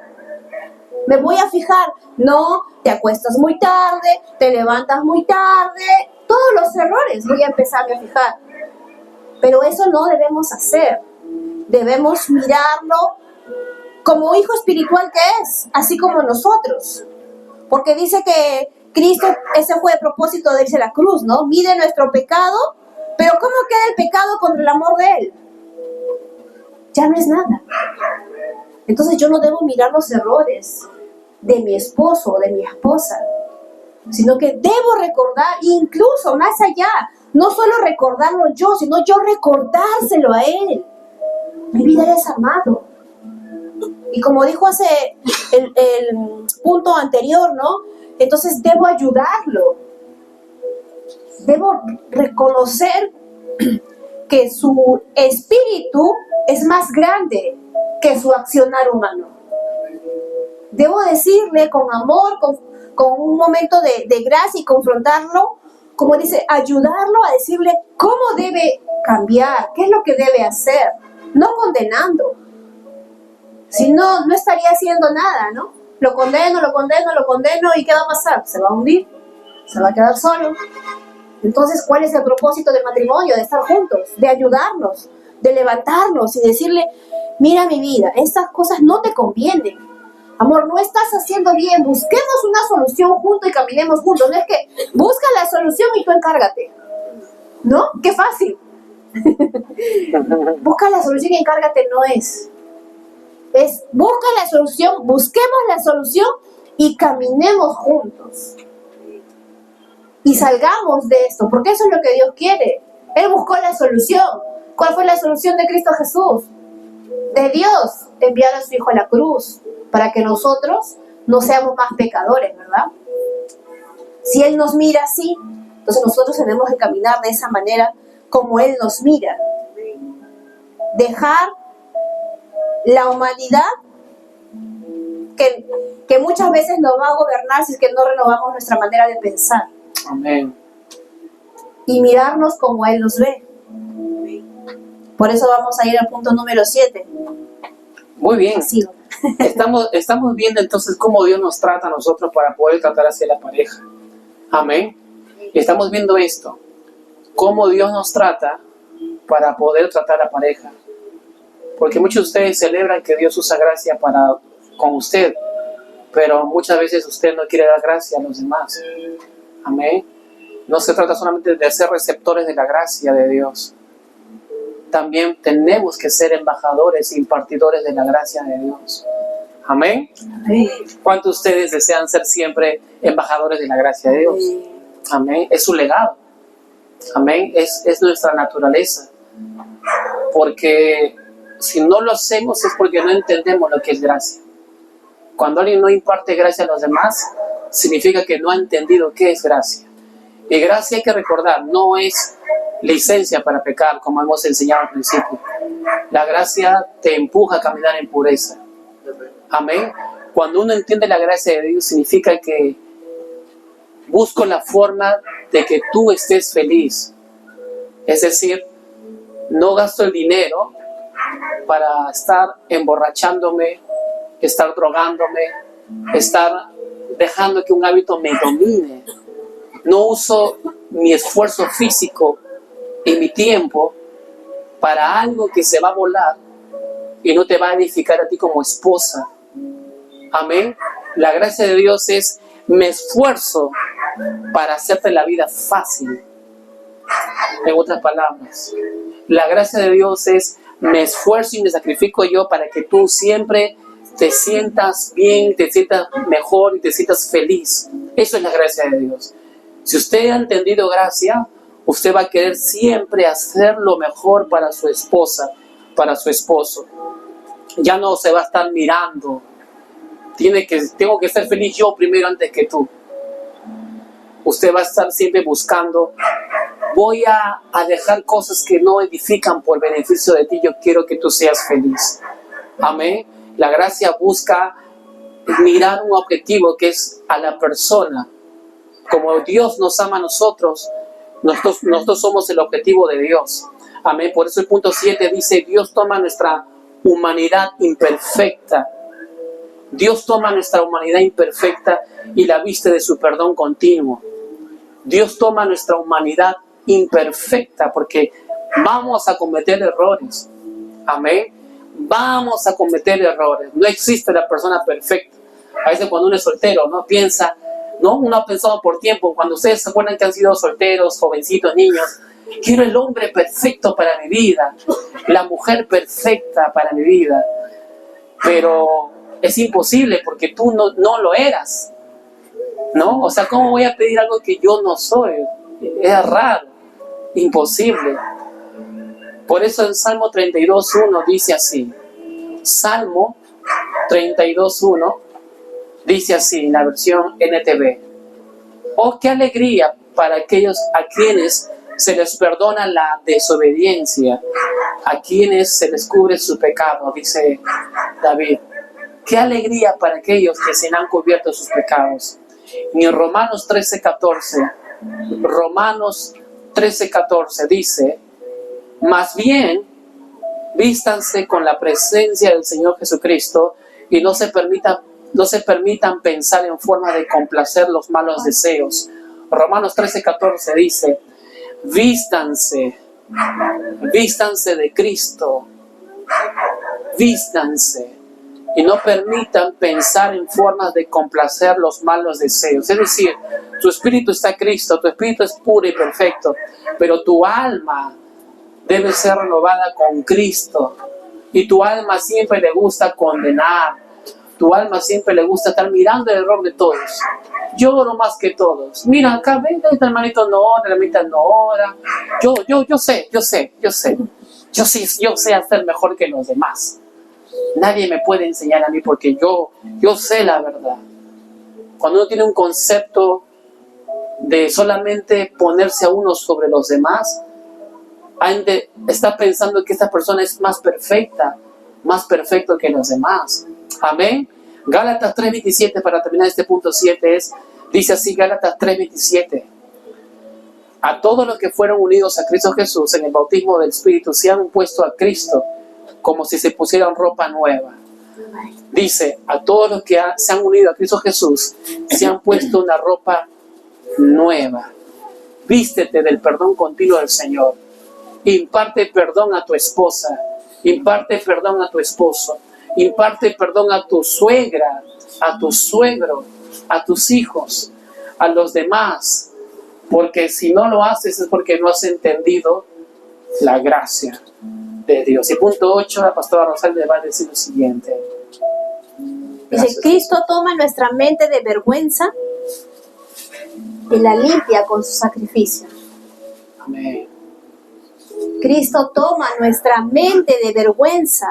Me voy a fijar, no, te acuestas muy tarde, te levantas muy tarde, todos los errores voy a empezarme a fijar. Pero eso no debemos hacer. Debemos mirarlo como hijo espiritual que es, así como nosotros. Porque dice que Cristo, ese fue el propósito de irse a la cruz, ¿no? Mide nuestro pecado, pero ¿cómo queda el pecado contra el amor de Él? Ya no es nada. Entonces yo no debo mirar los errores de mi esposo o de mi esposa, sino que debo recordar, incluso más allá, no solo recordarlo yo, sino yo recordárselo a Él. Mi vida es amado. Y como dijo hace el punto anterior, ¿no? Entonces debo ayudarlo. Debo reconocer que su espíritu es más grande que su accionar humano. Debo decirle con amor, con un momento de gracia y confrontarlo, como dice, ayudarlo a decirle cómo debe cambiar, qué es lo que debe hacer, no condenando. Si no, no estaría haciendo nada, ¿no? Lo condeno, ¿y qué va a pasar? Se va a hundir, se va a quedar solo. Entonces, ¿cuál es el propósito del matrimonio? De estar juntos, de ayudarnos, de levantarnos y decirle, mira mi vida, estas cosas no te convienen. Amor, no estás haciendo bien, busquemos una solución juntos y caminemos juntos. No es que busca la solución y tú encárgate. ¿No? ¡Qué fácil! Busca la solución y encárgate no es. Es busca la solución, busquemos la solución y caminemos juntos. Y salgamos de esto, porque eso es lo que Dios quiere. Él buscó la solución. ¿Cuál fue la solución de Cristo Jesús? De Dios, enviar a su Hijo a la cruz, para que nosotros no seamos más pecadores, ¿verdad? Si Él nos mira así, entonces nosotros tenemos que caminar de esa manera como Él nos mira. Dejar la humanidad que muchas veces nos va a gobernar si es que no renovamos nuestra manera de pensar. Amén. Y mirarnos como Él nos ve. Por eso vamos a ir al punto número 7. Muy bien. Sigo. Estamos viendo entonces cómo Dios nos trata a nosotros para poder tratar hacia la pareja. Amén. Y estamos viendo esto, cómo Dios nos trata para poder tratar a la pareja. Porque muchos de ustedes celebran que Dios usa gracia con usted, pero muchas veces usted no quiere dar gracia a los demás. Amén. No se trata solamente de ser receptores de la gracia de Dios. También tenemos que ser embajadores e impartidores de la gracia de Dios. Amén. ¿Cuántos de ustedes desean ser siempre embajadores de la gracia de Dios? Amén. Es su legado. Amén. Es nuestra naturaleza. Porque si no lo hacemos es porque no entendemos lo que es gracia. Cuando alguien no imparte gracia a los demás, significa que no ha entendido qué es gracia. Y gracia, hay que recordar, no es licencia para pecar, como hemos enseñado al principio. La gracia te empuja a caminar en pureza. Amén. Cuando uno entiende la gracia de Dios, significa que busco la forma de que tú estés feliz. Es decir, no gasto el dinero para estar emborrachándome, estar drogándome, estar dejando que un hábito me domine. No uso mi esfuerzo físico y mi tiempo para algo que se va a volar y no te va a edificar a ti como esposa. Amén. La gracia de Dios es: me esfuerzo para hacerte la vida fácil. En otras palabras, la gracia de Dios es: me esfuerzo y me sacrifico yo para que tú siempre te sientas bien, te sientas mejor y te sientas feliz. Eso es la gracia de Dios. Si usted ha entendido gracia, usted va a querer siempre hacer lo mejor para su esposa, para su esposo. Ya no se va a estar mirando. Tengo que ser feliz yo primero antes que tú. Usted va a estar siempre buscando: voy a dejar cosas que no edifican por beneficio de ti, yo quiero que tú seas feliz. Amén. La gracia busca mirar un objetivo que es a la persona. Como Dios nos ama a nosotros, nosotros somos el objetivo de Dios. Amén. Por eso el punto 7 dice: Dios toma nuestra humanidad imperfecta. Dios toma nuestra humanidad imperfecta y la viste de su perdón continuo. Dios toma nuestra humanidad imperfecta porque vamos a cometer errores. Amén. Vamos a cometer errores. No existe la persona perfecta. A veces cuando uno es soltero, ¿no? Piensa, ¿no? Uno ha pensado por tiempo, cuando ustedes se acuerdan que han sido solteros, jovencitos, niños: quiero el hombre perfecto para mi vida, la mujer perfecta para mi vida. Pero es imposible porque tú no lo eras, ¿no? O sea, ¿cómo voy a pedir algo que yo no soy? Es raro, imposible. Por eso en Salmo 32.1 dice así. Salmo 32.1 dice así en la versión NTV: oh, qué alegría para aquellos a quienes se les perdona la desobediencia, a quienes se les cubre su pecado, dice David. Qué alegría para aquellos que se han cubierto sus pecados. Y en Romanos 13.14 dice: más bien, vístanse con la presencia del Señor Jesucristo y no se permitan pensar en forma de complacer los malos deseos. Romanos 13.14 dice: vístanse de Cristo, vístanse, y no permitan pensar en formas de complacer los malos deseos. Es decir, tu espíritu está en Cristo, tu espíritu es puro y perfecto, pero tu alma debe ser renovada con Cristo. Y tu alma siempre le gusta condenar. Tu alma siempre le gusta estar mirando el error de todos. Yo oro más que todos. Mira, acá, venga, este hermanito no ora, la hermanita no ora. Yo sé. Yo sé hacer mejor que los demás. Nadie me puede enseñar a mí porque yo sé la verdad. Cuando uno tiene un concepto de solamente ponerse a uno sobre los demás, está pensando que esta persona es más perfecto que los demás. Amén. Gálatas 3.27, para terminar este punto 7, dice así, Gálatas 3.27: a todos los que fueron unidos a Cristo Jesús en el bautismo del Espíritu se han puesto a Cristo como si se pusieran ropa nueva. Dice: a todos los que se han unido a Cristo Jesús se han puesto una ropa nueva. Vístete del perdón continuo del Señor. Imparte perdón a tu esposa, imparte perdón a tu esposo, imparte perdón a tu suegra, a tu suegro, a tus hijos, a los demás, porque si no lo haces es porque no has entendido la gracia de Dios. Y punto 8, la pastora Rosalía le va a decir lo siguiente. Dice: Cristo toma nuestra mente de vergüenza y la limpia con su sacrificio. Amén. Cristo toma nuestra mente de vergüenza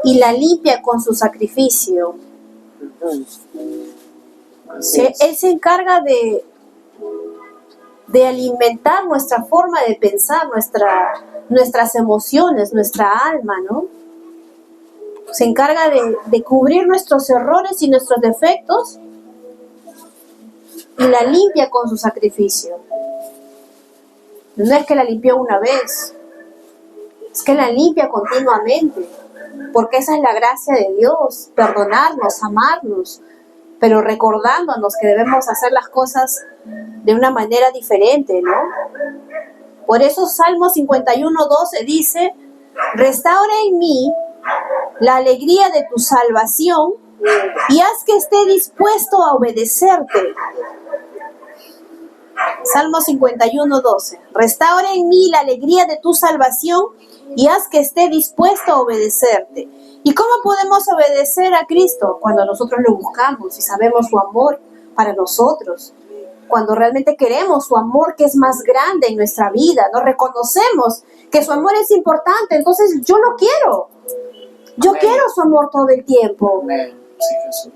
y la limpia con su sacrificio. Él se encarga de alimentar nuestra forma de pensar, nuestras emociones, nuestra alma, ¿no? Se encarga de cubrir nuestros errores y nuestros defectos y la limpia con su sacrificio. No es que la limpió una vez, es que la limpia continuamente, porque esa es la gracia de Dios: perdonarnos, amarnos, pero recordándonos que debemos hacer las cosas de una manera diferente, ¿no? Por eso Salmo 51.12 dice: restaura en mí la alegría de tu salvación y haz que esté dispuesto a obedecerte. Salmo 51:12. Restaura en mí la alegría de tu salvación y haz que esté dispuesto a obedecerte. ¿Y cómo podemos obedecer a Cristo? Cuando nosotros lo buscamos y sabemos su amor para nosotros. Cuando realmente queremos su amor, que es más grande en nuestra vida. Nos reconocemos que su amor es importante. Entonces yo lo quiero. Yo quiero su amor todo el tiempo. Sí, Jesús.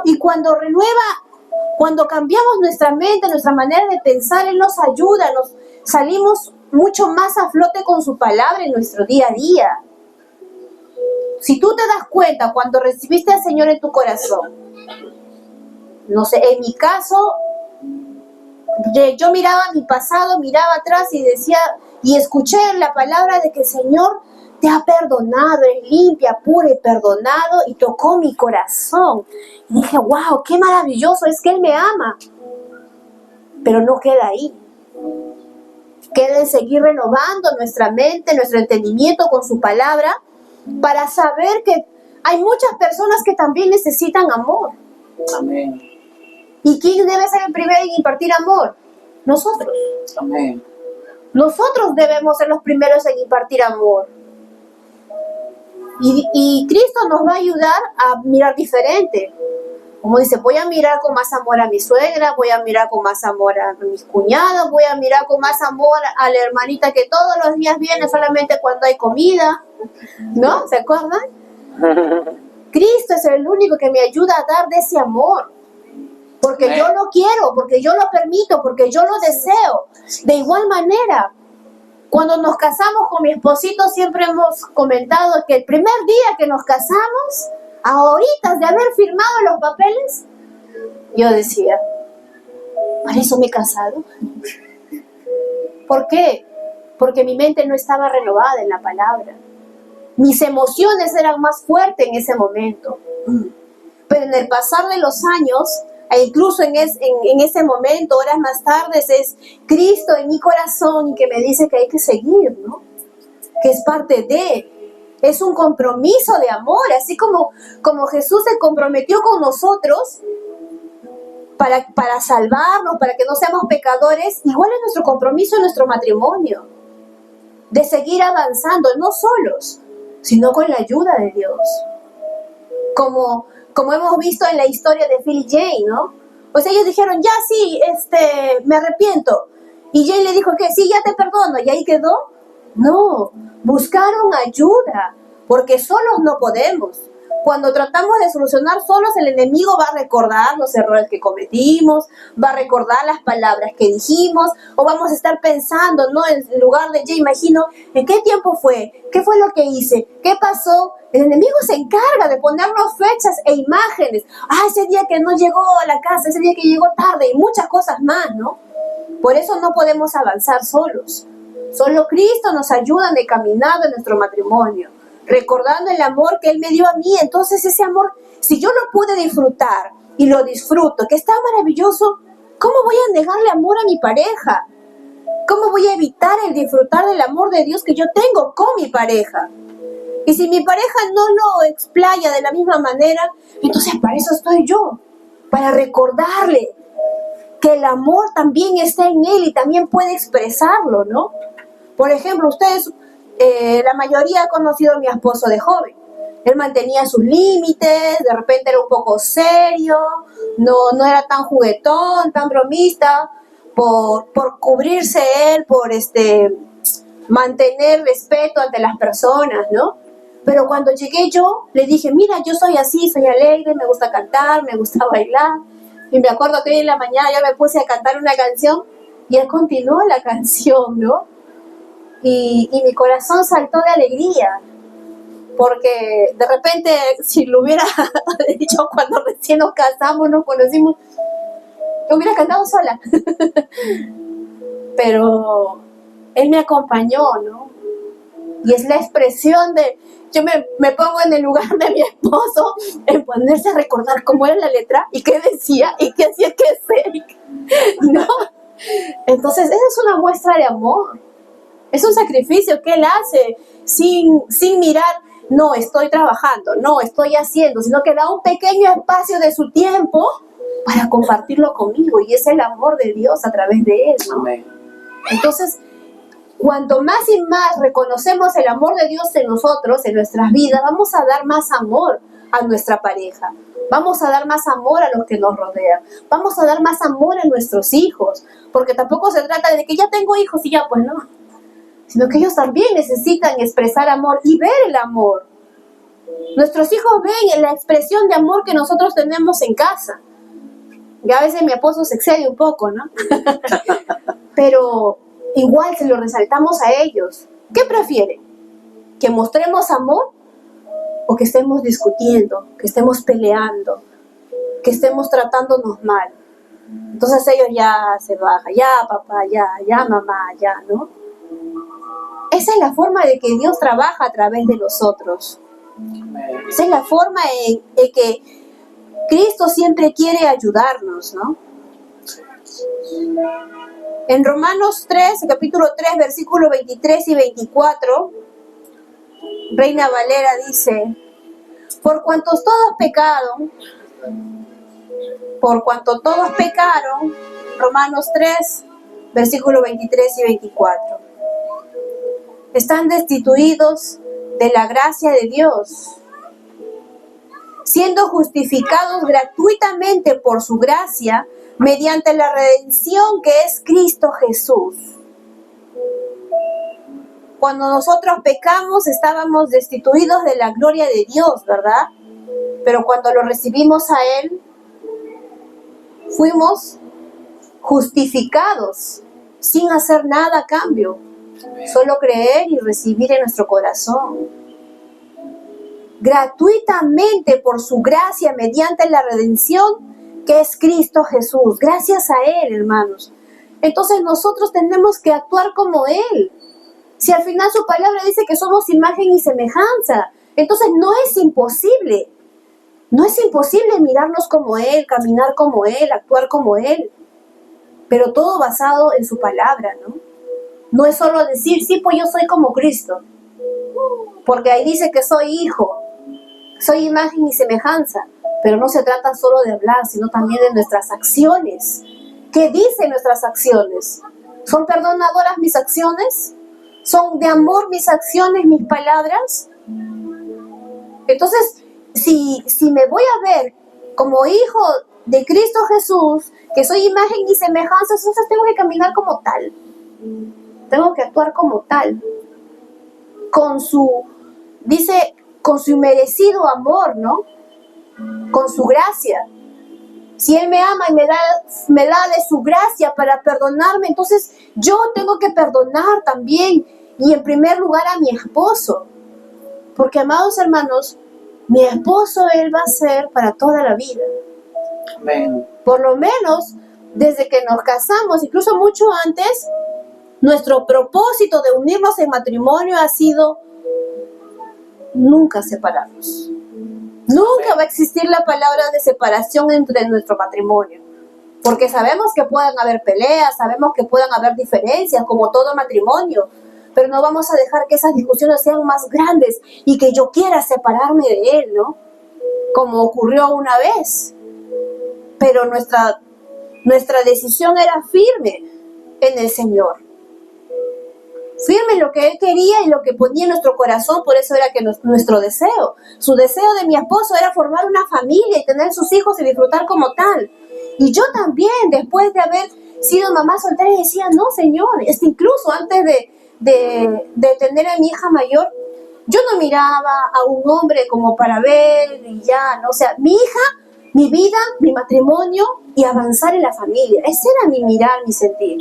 Y cuando cambiamos nuestra mente, nuestra manera de pensar, Él nos ayuda, nos salimos mucho más a flote con su palabra en nuestro día a día. Si tú te das cuenta, cuando recibiste al Señor en tu corazón, no sé, en mi caso, yo miraba mi pasado, miraba atrás y decía, y escuché la palabra de que el Señor te ha perdonado, es limpia, pura y perdonado, y tocó mi corazón. Y dije, wow, qué maravilloso, es que Él me ama. Pero no queda ahí. Queda en seguir renovando nuestra mente, nuestro entendimiento con su palabra, para saber que hay muchas personas que también necesitan amor. Amén. ¿Y quién debe ser el primero en impartir amor? Nosotros. Amén. Nosotros debemos ser los primeros en impartir amor. Y Cristo nos va a ayudar a mirar diferente. Como dice, voy a mirar con más amor a mi suegra, voy a mirar con más amor a mis cuñados, voy a mirar con más amor a la hermanita que todos los días viene solamente cuando hay comida. ¿No? ¿Se acuerdan? Cristo es el único que me ayuda a dar de ese amor. Porque yo lo quiero, porque yo lo permito, porque yo lo deseo. De igual manera, cuando nos casamos con mi esposito, siempre hemos comentado que el primer día que nos casamos, a horitas de haber firmado los papeles, yo decía, ¿para eso me he casado? ¿Por qué? Porque mi mente no estaba renovada en la palabra. Mis emociones eran más fuertes en ese momento. Pero en el pasar de los años, e incluso en ese momento, horas más tarde, es Cristo en mi corazón y que me dice que hay que seguir, ¿no? Que es parte de, es un compromiso de amor, así como Jesús se comprometió con nosotros para salvarnos, para que no seamos pecadores, igual es nuestro compromiso en nuestro matrimonio, de seguir avanzando, no solos, sino con la ayuda de Dios. Como hemos visto en la historia de Phil y Jane, ¿no? Pues ellos dijeron, ya sí, me arrepiento. Y Jane le dijo que sí, ya te perdono. ¿Y ahí quedó? No, buscaron ayuda, porque solos no podemos. Cuando tratamos de solucionar solos, el enemigo va a recordar los errores que cometimos, va a recordar las palabras que dijimos, o vamos a estar pensando, ¿no? En lugar de, ya imagino, ¿en qué tiempo fue? ¿Qué fue lo que hice? ¿Qué pasó? El enemigo se encarga de ponernos fechas e imágenes. Ese día que no llegó a la casa, ese día que llegó tarde, y muchas cosas más, ¿no? Por eso no podemos avanzar solos. Solo Cristo nos ayuda en el caminar de nuestro matrimonio, recordando el amor que Él me dio a mí. Entonces ese amor, si yo lo pude disfrutar y lo disfruto, que está maravilloso, ¿cómo voy a negarle amor a mi pareja? ¿Cómo voy a evitar el disfrutar del amor de Dios que yo tengo con mi pareja? Y si mi pareja no lo explaya de la misma manera, entonces para eso estoy yo, para recordarle que el amor también está en él y también puede expresarlo, ¿no? Por ejemplo, ustedes, la mayoría ha conocido a mi esposo de joven. Él mantenía sus límites, de repente era un poco serio, no era tan juguetón, tan bromista, por cubrirse él, por mantener respeto ante las personas, ¿no? Pero cuando llegué yo, le dije, mira, yo soy así, soy alegre, me gusta cantar, me gusta bailar. Y me acuerdo que hoy en la mañana yo me puse a cantar una canción y él continuó la canción, ¿no? Y mi corazón saltó de alegría, porque de repente, si lo hubiera dicho cuando recién nos casamos, nos conocimos, yo hubiera cantado sola. Pero él me acompañó, ¿no? Y es la expresión de, yo me pongo en el lugar de mi esposo, en ponerse a recordar cómo era la letra, y qué decía, y qué hacía que hacer, ¿no? Entonces, esa es una muestra de amor. Es un sacrificio que él hace sin mirar no estoy trabajando, no estoy haciendo, sino que da un pequeño espacio de su tiempo para compartirlo conmigo, y es el amor de Dios a través de él, ¿no? Amén. Entonces, cuanto más y más reconocemos el amor de Dios en nosotros, en nuestras vidas, vamos a dar más amor a nuestra pareja, vamos a dar más amor a los que nos rodean, vamos a dar más amor a nuestros hijos, porque tampoco se trata de que ya tengo hijos y ya, pues no, sino que ellos también necesitan expresar amor y ver el amor. Nuestros hijos ven la expresión de amor que nosotros tenemos en casa. Y a veces mi esposo se excede un poco, ¿no? Pero igual se lo resaltamos a ellos. ¿Qué prefieren? ¿Que mostremos amor o que estemos discutiendo, que estemos peleando, que estemos tratándonos mal? Entonces ellos ya se bajan, ya papá, ya mamá, ya, ¿no? Esa es la forma de que Dios trabaja a través de nosotros. Esa es la forma en que Cristo siempre quiere ayudarnos, ¿no? En Romanos 3, capítulo 3, versículos 23 y 24, Reina Valera dice: por cuanto todos pecaron, Romanos 3, versículos 23 y 24, están destituidos de la gracia de Dios, siendo justificados gratuitamente por su gracia, mediante la redención que es Cristo Jesús. Cuando nosotros pecamos, estábamos destituidos de la gloria de Dios, ¿verdad? Pero cuando lo recibimos a Él, fuimos justificados, sin hacer nada a cambio. Solo creer y recibir en nuestro corazón. Gratuitamente por su gracia, mediante la redención que es Cristo Jesús. Gracias a Él, hermanos. Entonces nosotros tenemos que actuar como Él. Si al final su palabra dice que somos imagen y semejanza, entonces no es imposible. No es imposible mirarnos como Él, caminar como Él, actuar como Él. Pero todo basado en su palabra, ¿no? No es solo decir, sí, pues yo soy como Cristo, porque ahí dice que soy hijo, soy imagen y semejanza, pero no se trata solo de hablar, sino también de nuestras acciones. ¿Qué dicen nuestras acciones? ¿Son perdonadoras mis acciones? ¿Son de amor mis acciones, mis palabras? Entonces, si me voy a ver como hijo de Cristo Jesús, que soy imagen y semejanza, entonces tengo que caminar como tal. Tengo que actuar como tal, con su merecido amor, ¿no? Con su gracia. Si Él me ama y me da de su gracia para perdonarme, entonces yo tengo que perdonar también, y en primer lugar a mi esposo. Porque, amados hermanos, mi esposo Él va a ser para toda la vida. Amén. Por lo menos desde que nos casamos, incluso mucho antes, nuestro propósito de unirnos en matrimonio ha sido nunca separarnos. Nunca va a existir la palabra de separación entre nuestro matrimonio. Porque sabemos que pueden haber peleas, sabemos que pueden haber diferencias, como todo matrimonio. Pero no vamos a dejar que esas discusiones sean más grandes y que yo quiera separarme de él, ¿no? Como ocurrió una vez. Pero nuestra decisión era firme en el Señor. Firme en lo que Él quería y lo que ponía en nuestro corazón. Por eso era que nuestro deseo, su deseo de mi esposo era formar una familia y tener sus hijos y disfrutar como tal. Y yo también, después de haber sido mamá soltera, decía, no, Señor, incluso antes de tener a mi hija mayor, yo no miraba a un hombre como para ver y ya, ¿no? O sea, mi hija, mi vida, mi matrimonio y avanzar en la familia. Ese era mi mirar, mi sentir.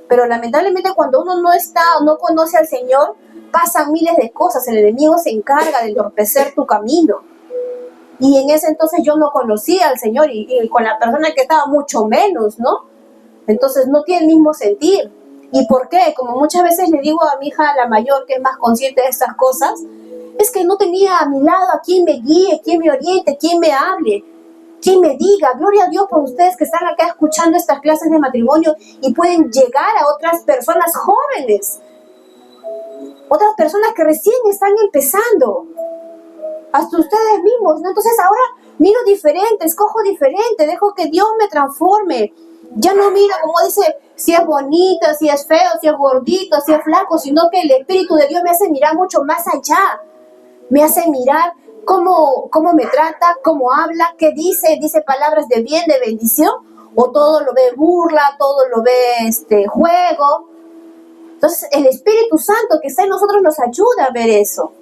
Pero lamentablemente cuando uno no conoce al Señor, pasan miles de cosas. El enemigo se encarga de entorpecer tu camino. Y en ese entonces yo no conocía al Señor y con la persona que estaba mucho menos, ¿no? Entonces no tiene el mismo sentir. ¿Y por qué? Como muchas veces le digo a mi hija, la mayor, que es más consciente de estas cosas, es que no tenía a mi lado a quien me guíe, quien me oriente, quien me hable, quien me diga. Gloria a Dios por ustedes que están acá escuchando estas clases de matrimonio y pueden llegar a otras personas jóvenes, otras personas que recién están empezando. hasta ustedes mismos, ¿no? Entonces ahora miro diferente, escojo diferente, dejo que Dios me transforme. Ya no miro, como dice, si es bonita, si es feo, si es gordito, si es flaco, sino que el Espíritu de Dios me hace mirar mucho más allá. Me hace mirar cómo me trata, cómo habla, qué dice palabras de bien, de bendición, o todo lo ve burla, todo lo ve juego. Entonces el Espíritu Santo que está en nosotros nos ayuda a ver eso.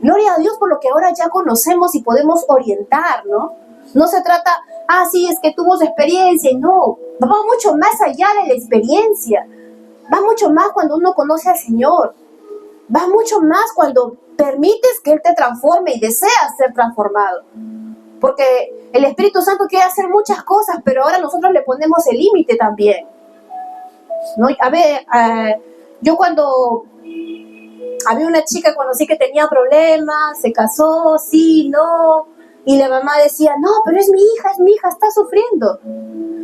Gloria a Dios por lo que ahora ya conocemos y podemos orientar, ¿no? No se trata, sí, es que tuvo experiencia, y no, va mucho más allá de la experiencia, va mucho más cuando uno conoce al Señor, va mucho más cuando permites que Él te transforme y deseas ser transformado, porque el Espíritu Santo quiere hacer muchas cosas, pero ahora nosotros le ponemos el límite también, ¿no? A ver, yo cuando había una chica, conocí que tenía problemas, se casó, sí, no, y la mamá decía, no, pero es mi hija, está sufriendo.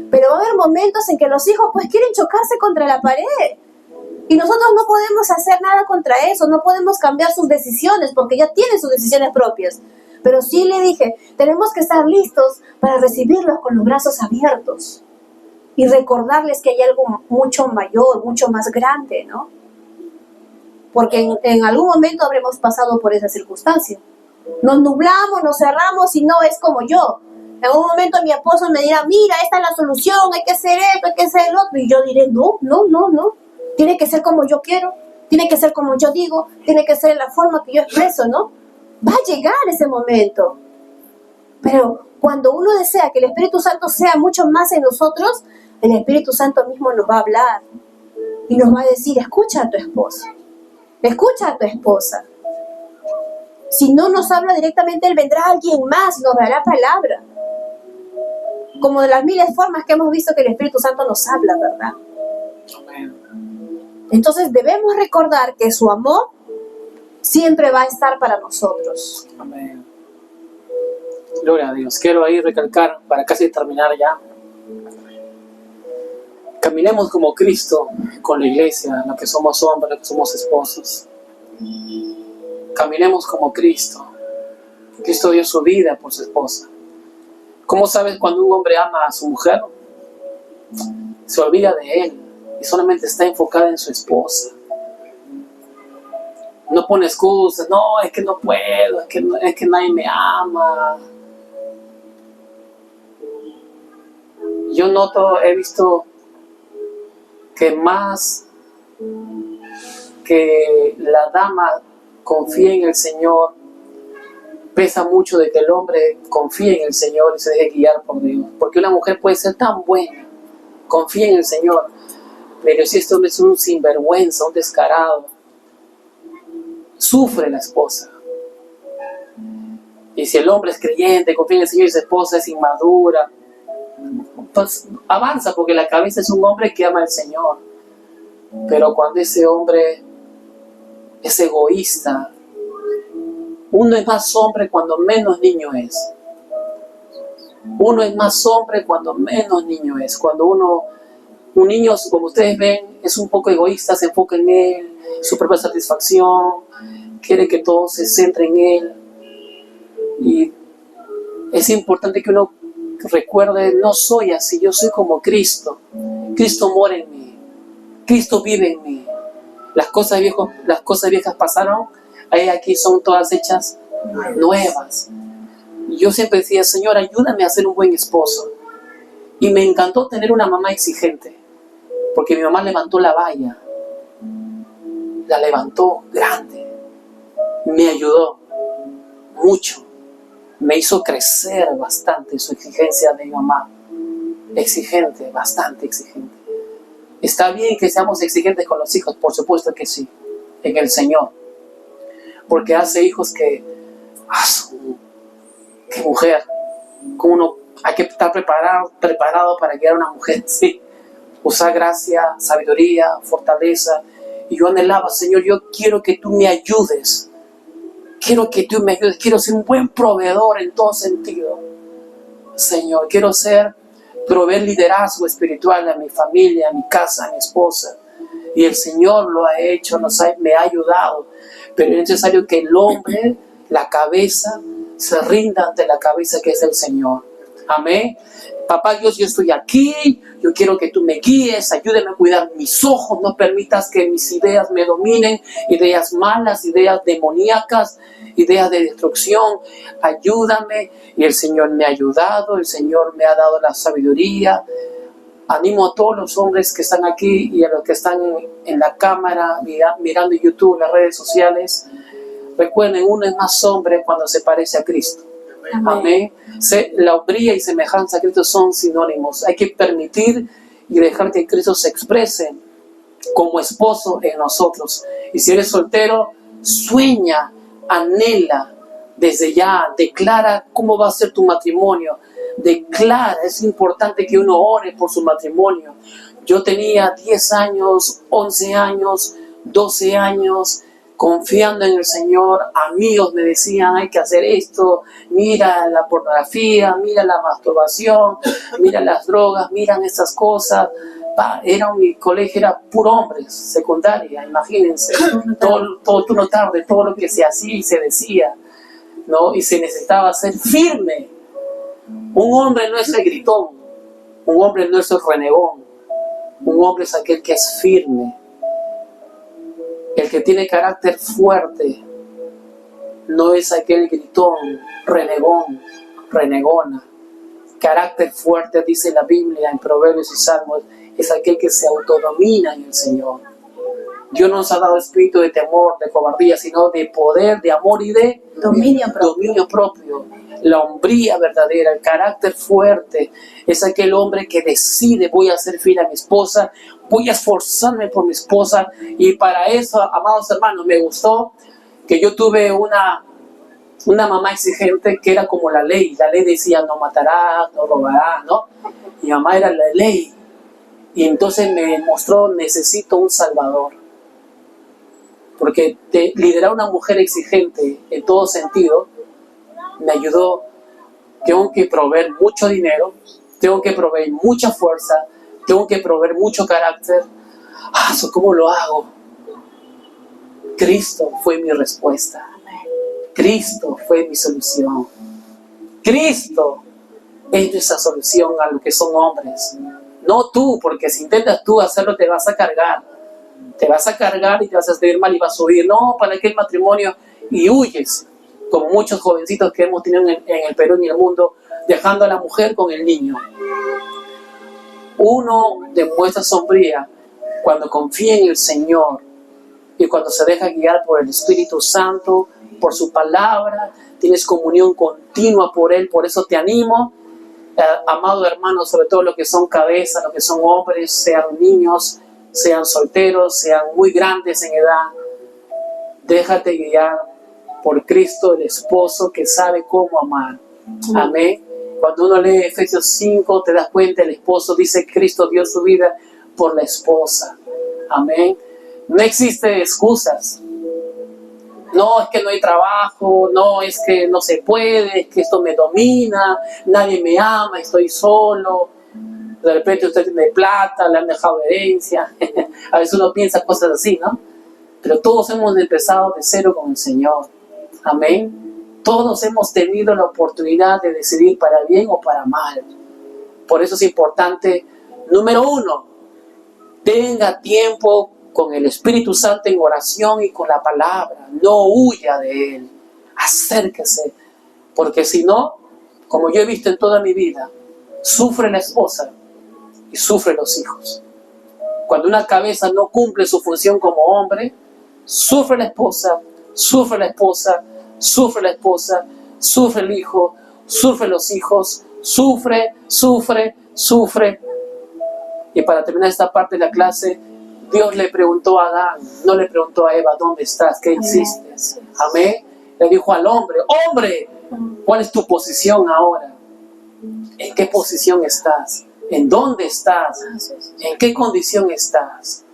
Pero va a haber momentos en que los hijos pues quieren chocarse contra la pared. Y nosotros no podemos hacer nada contra eso, no podemos cambiar sus decisiones porque ya tienen sus decisiones propias. Pero sí le dije, tenemos que estar listos para recibirlos con los brazos abiertos. Y recordarles que hay algo mucho mayor, mucho más grande, ¿no? Porque en algún momento habremos pasado por esa circunstancia. Nos nublamos, nos cerramos y no es como yo. En algún momento mi esposo me dirá, mira, esta es la solución, hay que hacer esto, hay que hacer el otro. Y yo diré, no. Tiene que ser como yo quiero, tiene que ser como yo digo, tiene que ser la forma que yo expreso, ¿no? Va a llegar ese momento. Pero cuando uno desea que el Espíritu Santo sea mucho más en nosotros, el Espíritu Santo mismo nos va a hablar y nos va a decir, escucha a tu esposo, escucha a tu esposa. Si no nos habla directamente, Él vendrá alguien más y nos dará palabra. Como de las miles formas que hemos visto que el Espíritu Santo nos habla, ¿verdad? Amén. Entonces debemos recordar que su amor siempre va a estar para nosotros. Amén. Gloria a Dios. Quiero ahí recalcar, para casi terminar ya, caminemos como Cristo con la iglesia, los que somos hombres, los que somos esposos. Caminemos como Cristo. Cristo dio su vida por su esposa. ¿Cómo sabes cuando un hombre ama a su mujer? Se olvida de él y solamente está enfocada en su esposa. No pone excusas, no, es que no puedo, es que nadie me ama. Yo he visto que más que la dama confía en el Señor, pesa mucho de que el hombre confíe en el Señor y se deje guiar por Dios. Porque una mujer puede ser tan buena, confía en el Señor, pero si este hombre es un sinvergüenza, un descarado, sufre la esposa. Y si el hombre es creyente, confía en el Señor y su esposa es inmadura, pues avanza porque la cabeza es un hombre que ama al Señor. Pero cuando ese hombre es egoísta, uno es más hombre cuando menos niño es. Uno es más hombre cuando menos niño es. Cuando un niño, como ustedes ven, es un poco egoísta, se enfoca en él, su propia satisfacción, quiere que todo se centre en él. Y es importante que uno recuerde, no soy así, yo soy como Cristo. Cristo mora en mí, Cristo vive en mí. Las cosas viejas pasaron, aquí son todas hechas nuevas. Yo siempre decía, Señor, ayúdame a ser un buen esposo. Y me encantó tener una mamá exigente, porque mi mamá levantó la valla, la levantó grande, me ayudó mucho, me hizo crecer bastante su exigencia de mi mamá. Exigente, bastante exigente. Está bien que seamos exigentes con los hijos, por supuesto que sí, en el Señor, porque hace hijos que, qué mujer, como uno, hay que estar preparado para criar una mujer, sí, usar gracia, sabiduría, fortaleza. Y yo anhelaba, Señor, yo quiero que tú me ayudes, quiero ser un buen proveedor en todo sentido, Señor, quiero proveer liderazgo espiritual a mi familia, a mi casa, a mi esposa. Y el Señor lo ha hecho, me ha ayudado. Pero es necesario que el hombre la cabeza se rinda ante la cabeza que es el Señor. Amén. Papá Dios, yo estoy aquí, yo quiero que tú me guíes, ayúdame a cuidar mis ojos, no permitas que mis ideas me dominen, ideas malas, ideas demoníacas, ideas de destrucción, ayúdame. Y el Señor me ha ayudado, el Señor me ha dado la sabiduría. Animo a todos los hombres que están aquí y a los que están en la cámara, mirando YouTube, las redes sociales. Recuerden, uno es más hombre cuando se parece a Cristo. Amén. La hombría y semejanza a Cristo son sinónimos. Hay que permitir y dejar que Cristo se exprese como esposo en nosotros. Y si eres soltero, sueña, anhela desde ya, declara cómo va a ser tu matrimonio. Declara, es importante que uno ore por su matrimonio. Yo tenía 10 años, 11 años, 12 años, confiando en el Señor. Amigos me decían, hay que hacer esto, mira la pornografía, mira la masturbación, mira las drogas, miran estas cosas. Mi colegio era puro hombres, secundaria, imagínense, todo turno tarde, todo lo que se hacía y se decía, ¿no? Y se necesitaba ser firme. Un hombre no es el gritón, un hombre no es el renegón, un hombre es aquel que es firme. El que tiene carácter fuerte no es aquel gritón, renegón, renegona. Carácter fuerte, dice la Biblia en Proverbios y Salmos, es aquel que se autodomina en el Señor. Dios no nos ha dado espíritu de temor, de cobardía, sino de poder, de amor y de dominio propio. La hombría verdadera, el carácter fuerte, es aquel hombre que decide, voy a ser fiel a mi esposa, voy a esforzarme por mi esposa. Y para eso, amados hermanos, me gustó que yo tuve una mamá exigente que era como la ley. La ley decía, no matarás, no robarás, ¿no? Mi mamá era la ley. Y entonces me mostró, necesito un salvador. Porque liderar a una mujer exigente en todo sentido me ayudó. Tengo que proveer mucho dinero, tengo que proveer mucha fuerza, tengo que proveer mucho carácter. ¿Cómo lo hago? Cristo fue mi respuesta. Cristo fue mi solución. Cristo es nuestra solución a lo que son hombres. No tú, porque si intentas tú hacerlo te vas a cargar. Te vas a cargar y te vas a sentir mal y vas a huir. No, ¿para qué el matrimonio? Y huyes, como muchos jovencitos que hemos tenido en el Perú y en el mundo, dejando a la mujer con el niño. Uno demuestra sombría cuando confía en el Señor y cuando se deja guiar por el Espíritu Santo, por su palabra, tienes comunión continua por Él. Por eso te animo, amado hermano, sobre todo los que son cabezas, los que son hombres, sean niños, sean solteros, sean muy grandes en edad, déjate guiar por Cristo, el esposo que sabe cómo amar. Amén. Cuando uno lee Efesios 5, te das cuenta, el esposo dice, Cristo dio su vida por la esposa. Amén. No existe excusas. No, es que no hay trabajo, no, es que no se puede, es que esto me domina, nadie me ama, estoy solo. De repente usted tiene plata, le han dejado herencia. A veces uno piensa cosas así, ¿no? Pero todos hemos empezado de cero con el Señor. Amén. Todos hemos tenido la oportunidad de decidir para bien o para mal. Por eso es importante, número 1, tenga tiempo con el Espíritu Santo en oración y con la palabra. No huya de Él. Acérquese. Porque si no, como yo he visto en toda mi vida, sufre la esposa y sufren los hijos. Cuando una cabeza no cumple su función como hombre, sufre la esposa, sufre la esposa, sufre la esposa, sufre el hijo, sufren los hijos, sufre. Y para terminar esta parte de la clase, Dios le preguntó a Adán, no le preguntó a Eva, ¿dónde estás? ¿Qué hiciste? Amén. Le dijo al hombre, hombre, ¿cuál es tu posición ahora? ¿En qué posición estás? ¿En dónde estás? ¿En qué condición estás?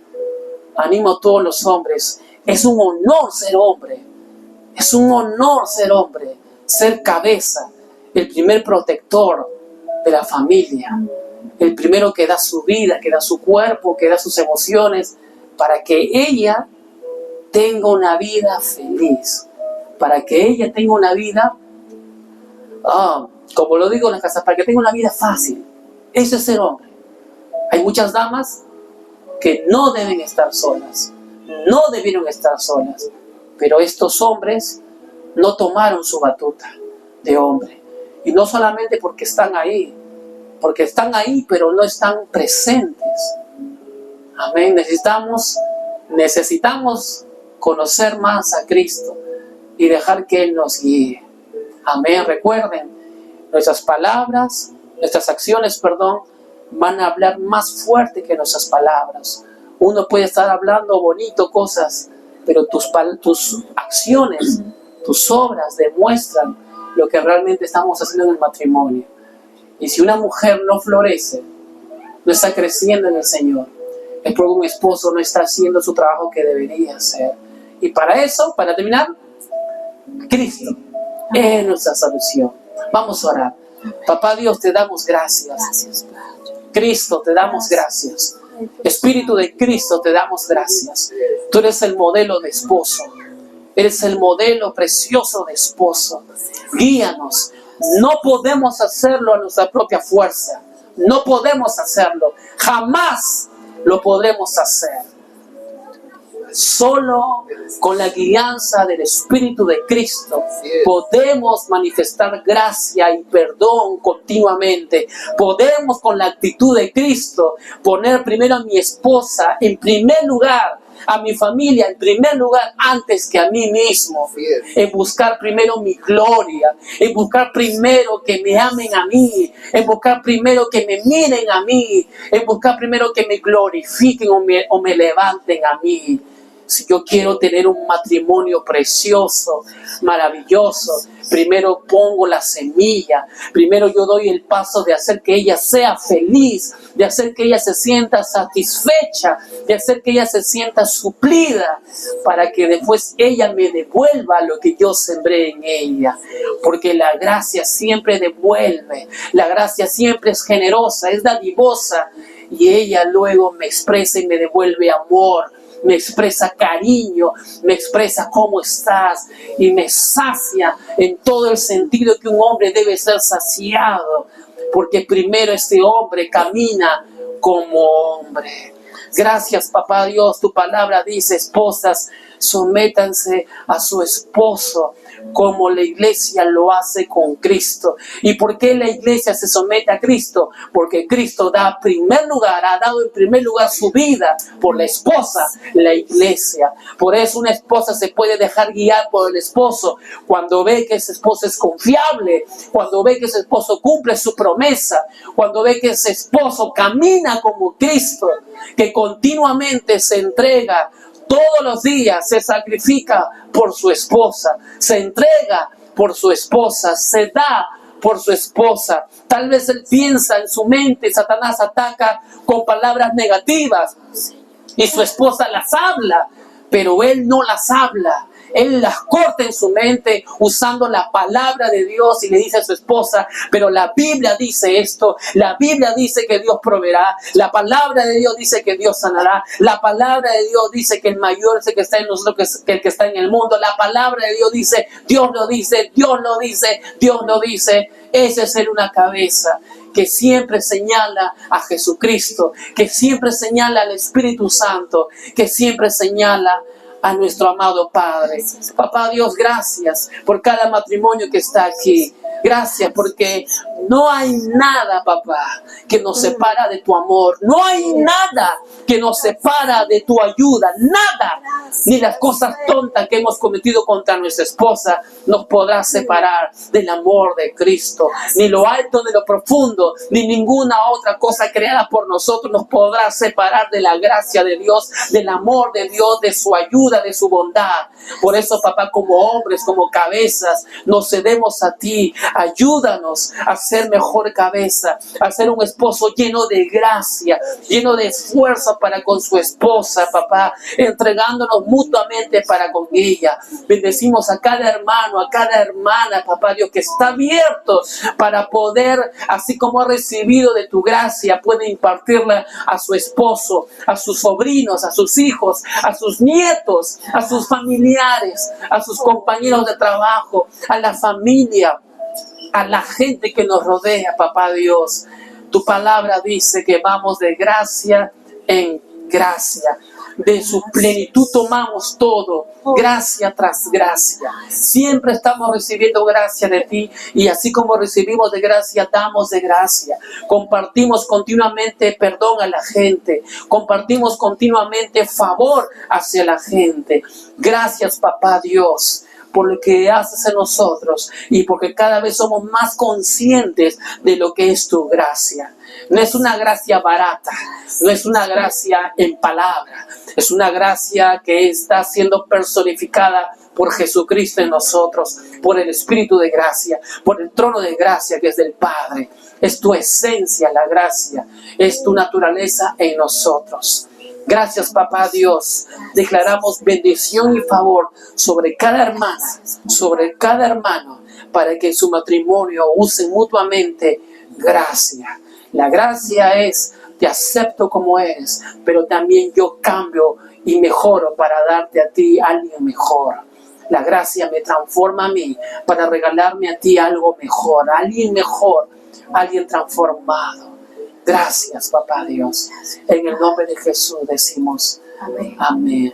Animo a todos los hombres. Es un honor ser hombre. Es un honor ser hombre, ser cabeza, el primer protector de la familia, el primero que da su vida, que da su cuerpo, que da sus emociones, para que ella tenga una vida feliz. para que ella tenga una vida, como lo digo en la casa, para que tenga una vida fácil. Eso es ser hombre. Hay muchas damas que no deben estar solas, no debieron estar solas, pero estos hombres no tomaron su batuta de hombre. Y no solamente porque están ahí, pero no están presentes. Amén. Necesitamos conocer más a Cristo y dejar que Él nos guíe. Amén. Recuerden, nuestras palabras, nuestras acciones, van a hablar más fuerte que nuestras palabras. Uno puede estar hablando bonito cosas, pero tus acciones, tus obras demuestran lo que realmente estamos haciendo en el matrimonio. Y si una mujer no florece, no está creciendo en el Señor, es porque un esposo no está haciendo su trabajo que debería hacer. Y para eso, para terminar, Cristo es nuestra solución. Vamos a orar. Papá Dios, te damos gracias. Gracias, Padre. Cristo, te damos gracias. Espíritu de Cristo, te damos gracias. Tú eres el modelo de esposo. Eres el modelo precioso de esposo. Guíanos. No podemos hacerlo a nuestra propia fuerza. No podemos hacerlo. Jamás lo podremos hacer. Solo con la guianza del Espíritu de Cristo podemos manifestar gracia y perdón continuamente. Podemos con la actitud de Cristo poner primero a mi esposa en primer lugar, a mi familia en primer lugar antes que a mí mismo, en buscar primero mi gloria, en buscar primero que me amen a mí, en buscar primero que me miren a mí, en buscar primero que me glorifiquen o me levanten a mí. Si yo quiero tener un matrimonio precioso, maravilloso, primero pongo la semilla, primero yo doy el paso de hacer que ella sea feliz, de hacer que ella se sienta satisfecha, de hacer que ella se sienta suplida, para que después ella me devuelva lo que yo sembré en ella. Porque la gracia siempre devuelve, la gracia siempre es generosa, es dadivosa, y ella luego me expresa y me devuelve amor, me expresa cariño, me expresa cómo estás y me sacia en todo el sentido que un hombre debe ser saciado, porque primero este hombre camina como hombre. Gracias, Papá Dios, tu palabra dice: esposas, sométanse a su esposo como la iglesia lo hace con Cristo. ¿Y por qué la iglesia se somete a Cristo? Porque Cristo ha dado en primer lugar su vida por la esposa, la iglesia. Por eso una esposa se puede dejar guiar por el esposo cuando ve que ese esposo es confiable, cuando ve que ese esposo cumple su promesa, cuando ve que ese esposo camina como Cristo, que continuamente se entrega todos los días, se sacrifica por su esposa, se entrega por su esposa, se da por su esposa. Tal vez él piensa en su mente, Satanás ataca con palabras negativas y su esposa las habla, pero él no las habla. Él las corta en su mente usando la palabra de Dios y le dice a su esposa: pero la Biblia dice esto, la Biblia dice que Dios proveerá, la palabra de Dios dice que Dios sanará, la palabra de Dios dice que el mayor es el que está en nosotros que el que está en el mundo, la palabra de Dios dice, Dios lo dice, Dios lo dice, Dios lo dice. Ese es ser una cabeza que siempre señala a Jesucristo, que siempre señala al Espíritu Santo, que siempre señala a nuestro amado Padre. Papá Dios, gracias por cada matrimonio que está aquí. Gracias porque no hay nada, papá, que nos separa de tu amor. No hay nada que nos separa de tu ayuda. Nada. Ni las cosas tontas que hemos cometido contra nuestra esposa nos podrá separar del amor de Cristo. Ni lo alto ni lo profundo, ni ninguna otra cosa creada por nosotros nos podrá separar de la gracia de Dios, del amor de Dios, de su ayuda, de su bondad. Por eso, papá, como hombres, como cabezas, nos cedemos a ti. Ayúdanos a ser ser mejor cabeza, a ser un esposo lleno de gracia, lleno de esfuerzo para con su esposa, papá, entregándonos mutuamente para con ella. Bendecimos a cada hermano, a cada hermana, papá Dios, que está abierto para poder, así como ha recibido de tu gracia, puede impartirla a su esposo, a sus sobrinos, a sus hijos, a sus nietos, a sus familiares, a sus compañeros de trabajo, a la familia, a la gente que nos rodea, papá Dios. Tu palabra dice que vamos de gracia en gracia. De su plenitud tomamos todo, gracia tras gracia. Siempre estamos recibiendo gracia de ti, y así como recibimos de gracia, damos de gracia. Compartimos continuamente perdón a la gente, compartimos continuamente favor hacia la gente. Gracias, papá Dios, por lo que haces en nosotros, y porque cada vez somos más conscientes de lo que es tu gracia. No es una gracia barata, no es una gracia en palabra, es una gracia que está siendo personificada por Jesucristo en nosotros, por el Espíritu de gracia, por el trono de gracia que es del Padre. Es tu esencia la gracia, es tu naturaleza en nosotros. Gracias, papá Dios. Declaramos bendición y favor sobre cada hermana, sobre cada hermano, para que en su matrimonio usen mutuamente gracia. La gracia es: te acepto como eres, pero también yo cambio y mejoro para darte a ti alguien mejor. La gracia me transforma a mí para regalarme a ti algo mejor, alguien mejor, alguien transformado. Gracias, papá Dios. En el nombre de Jesús decimos amén. Amén.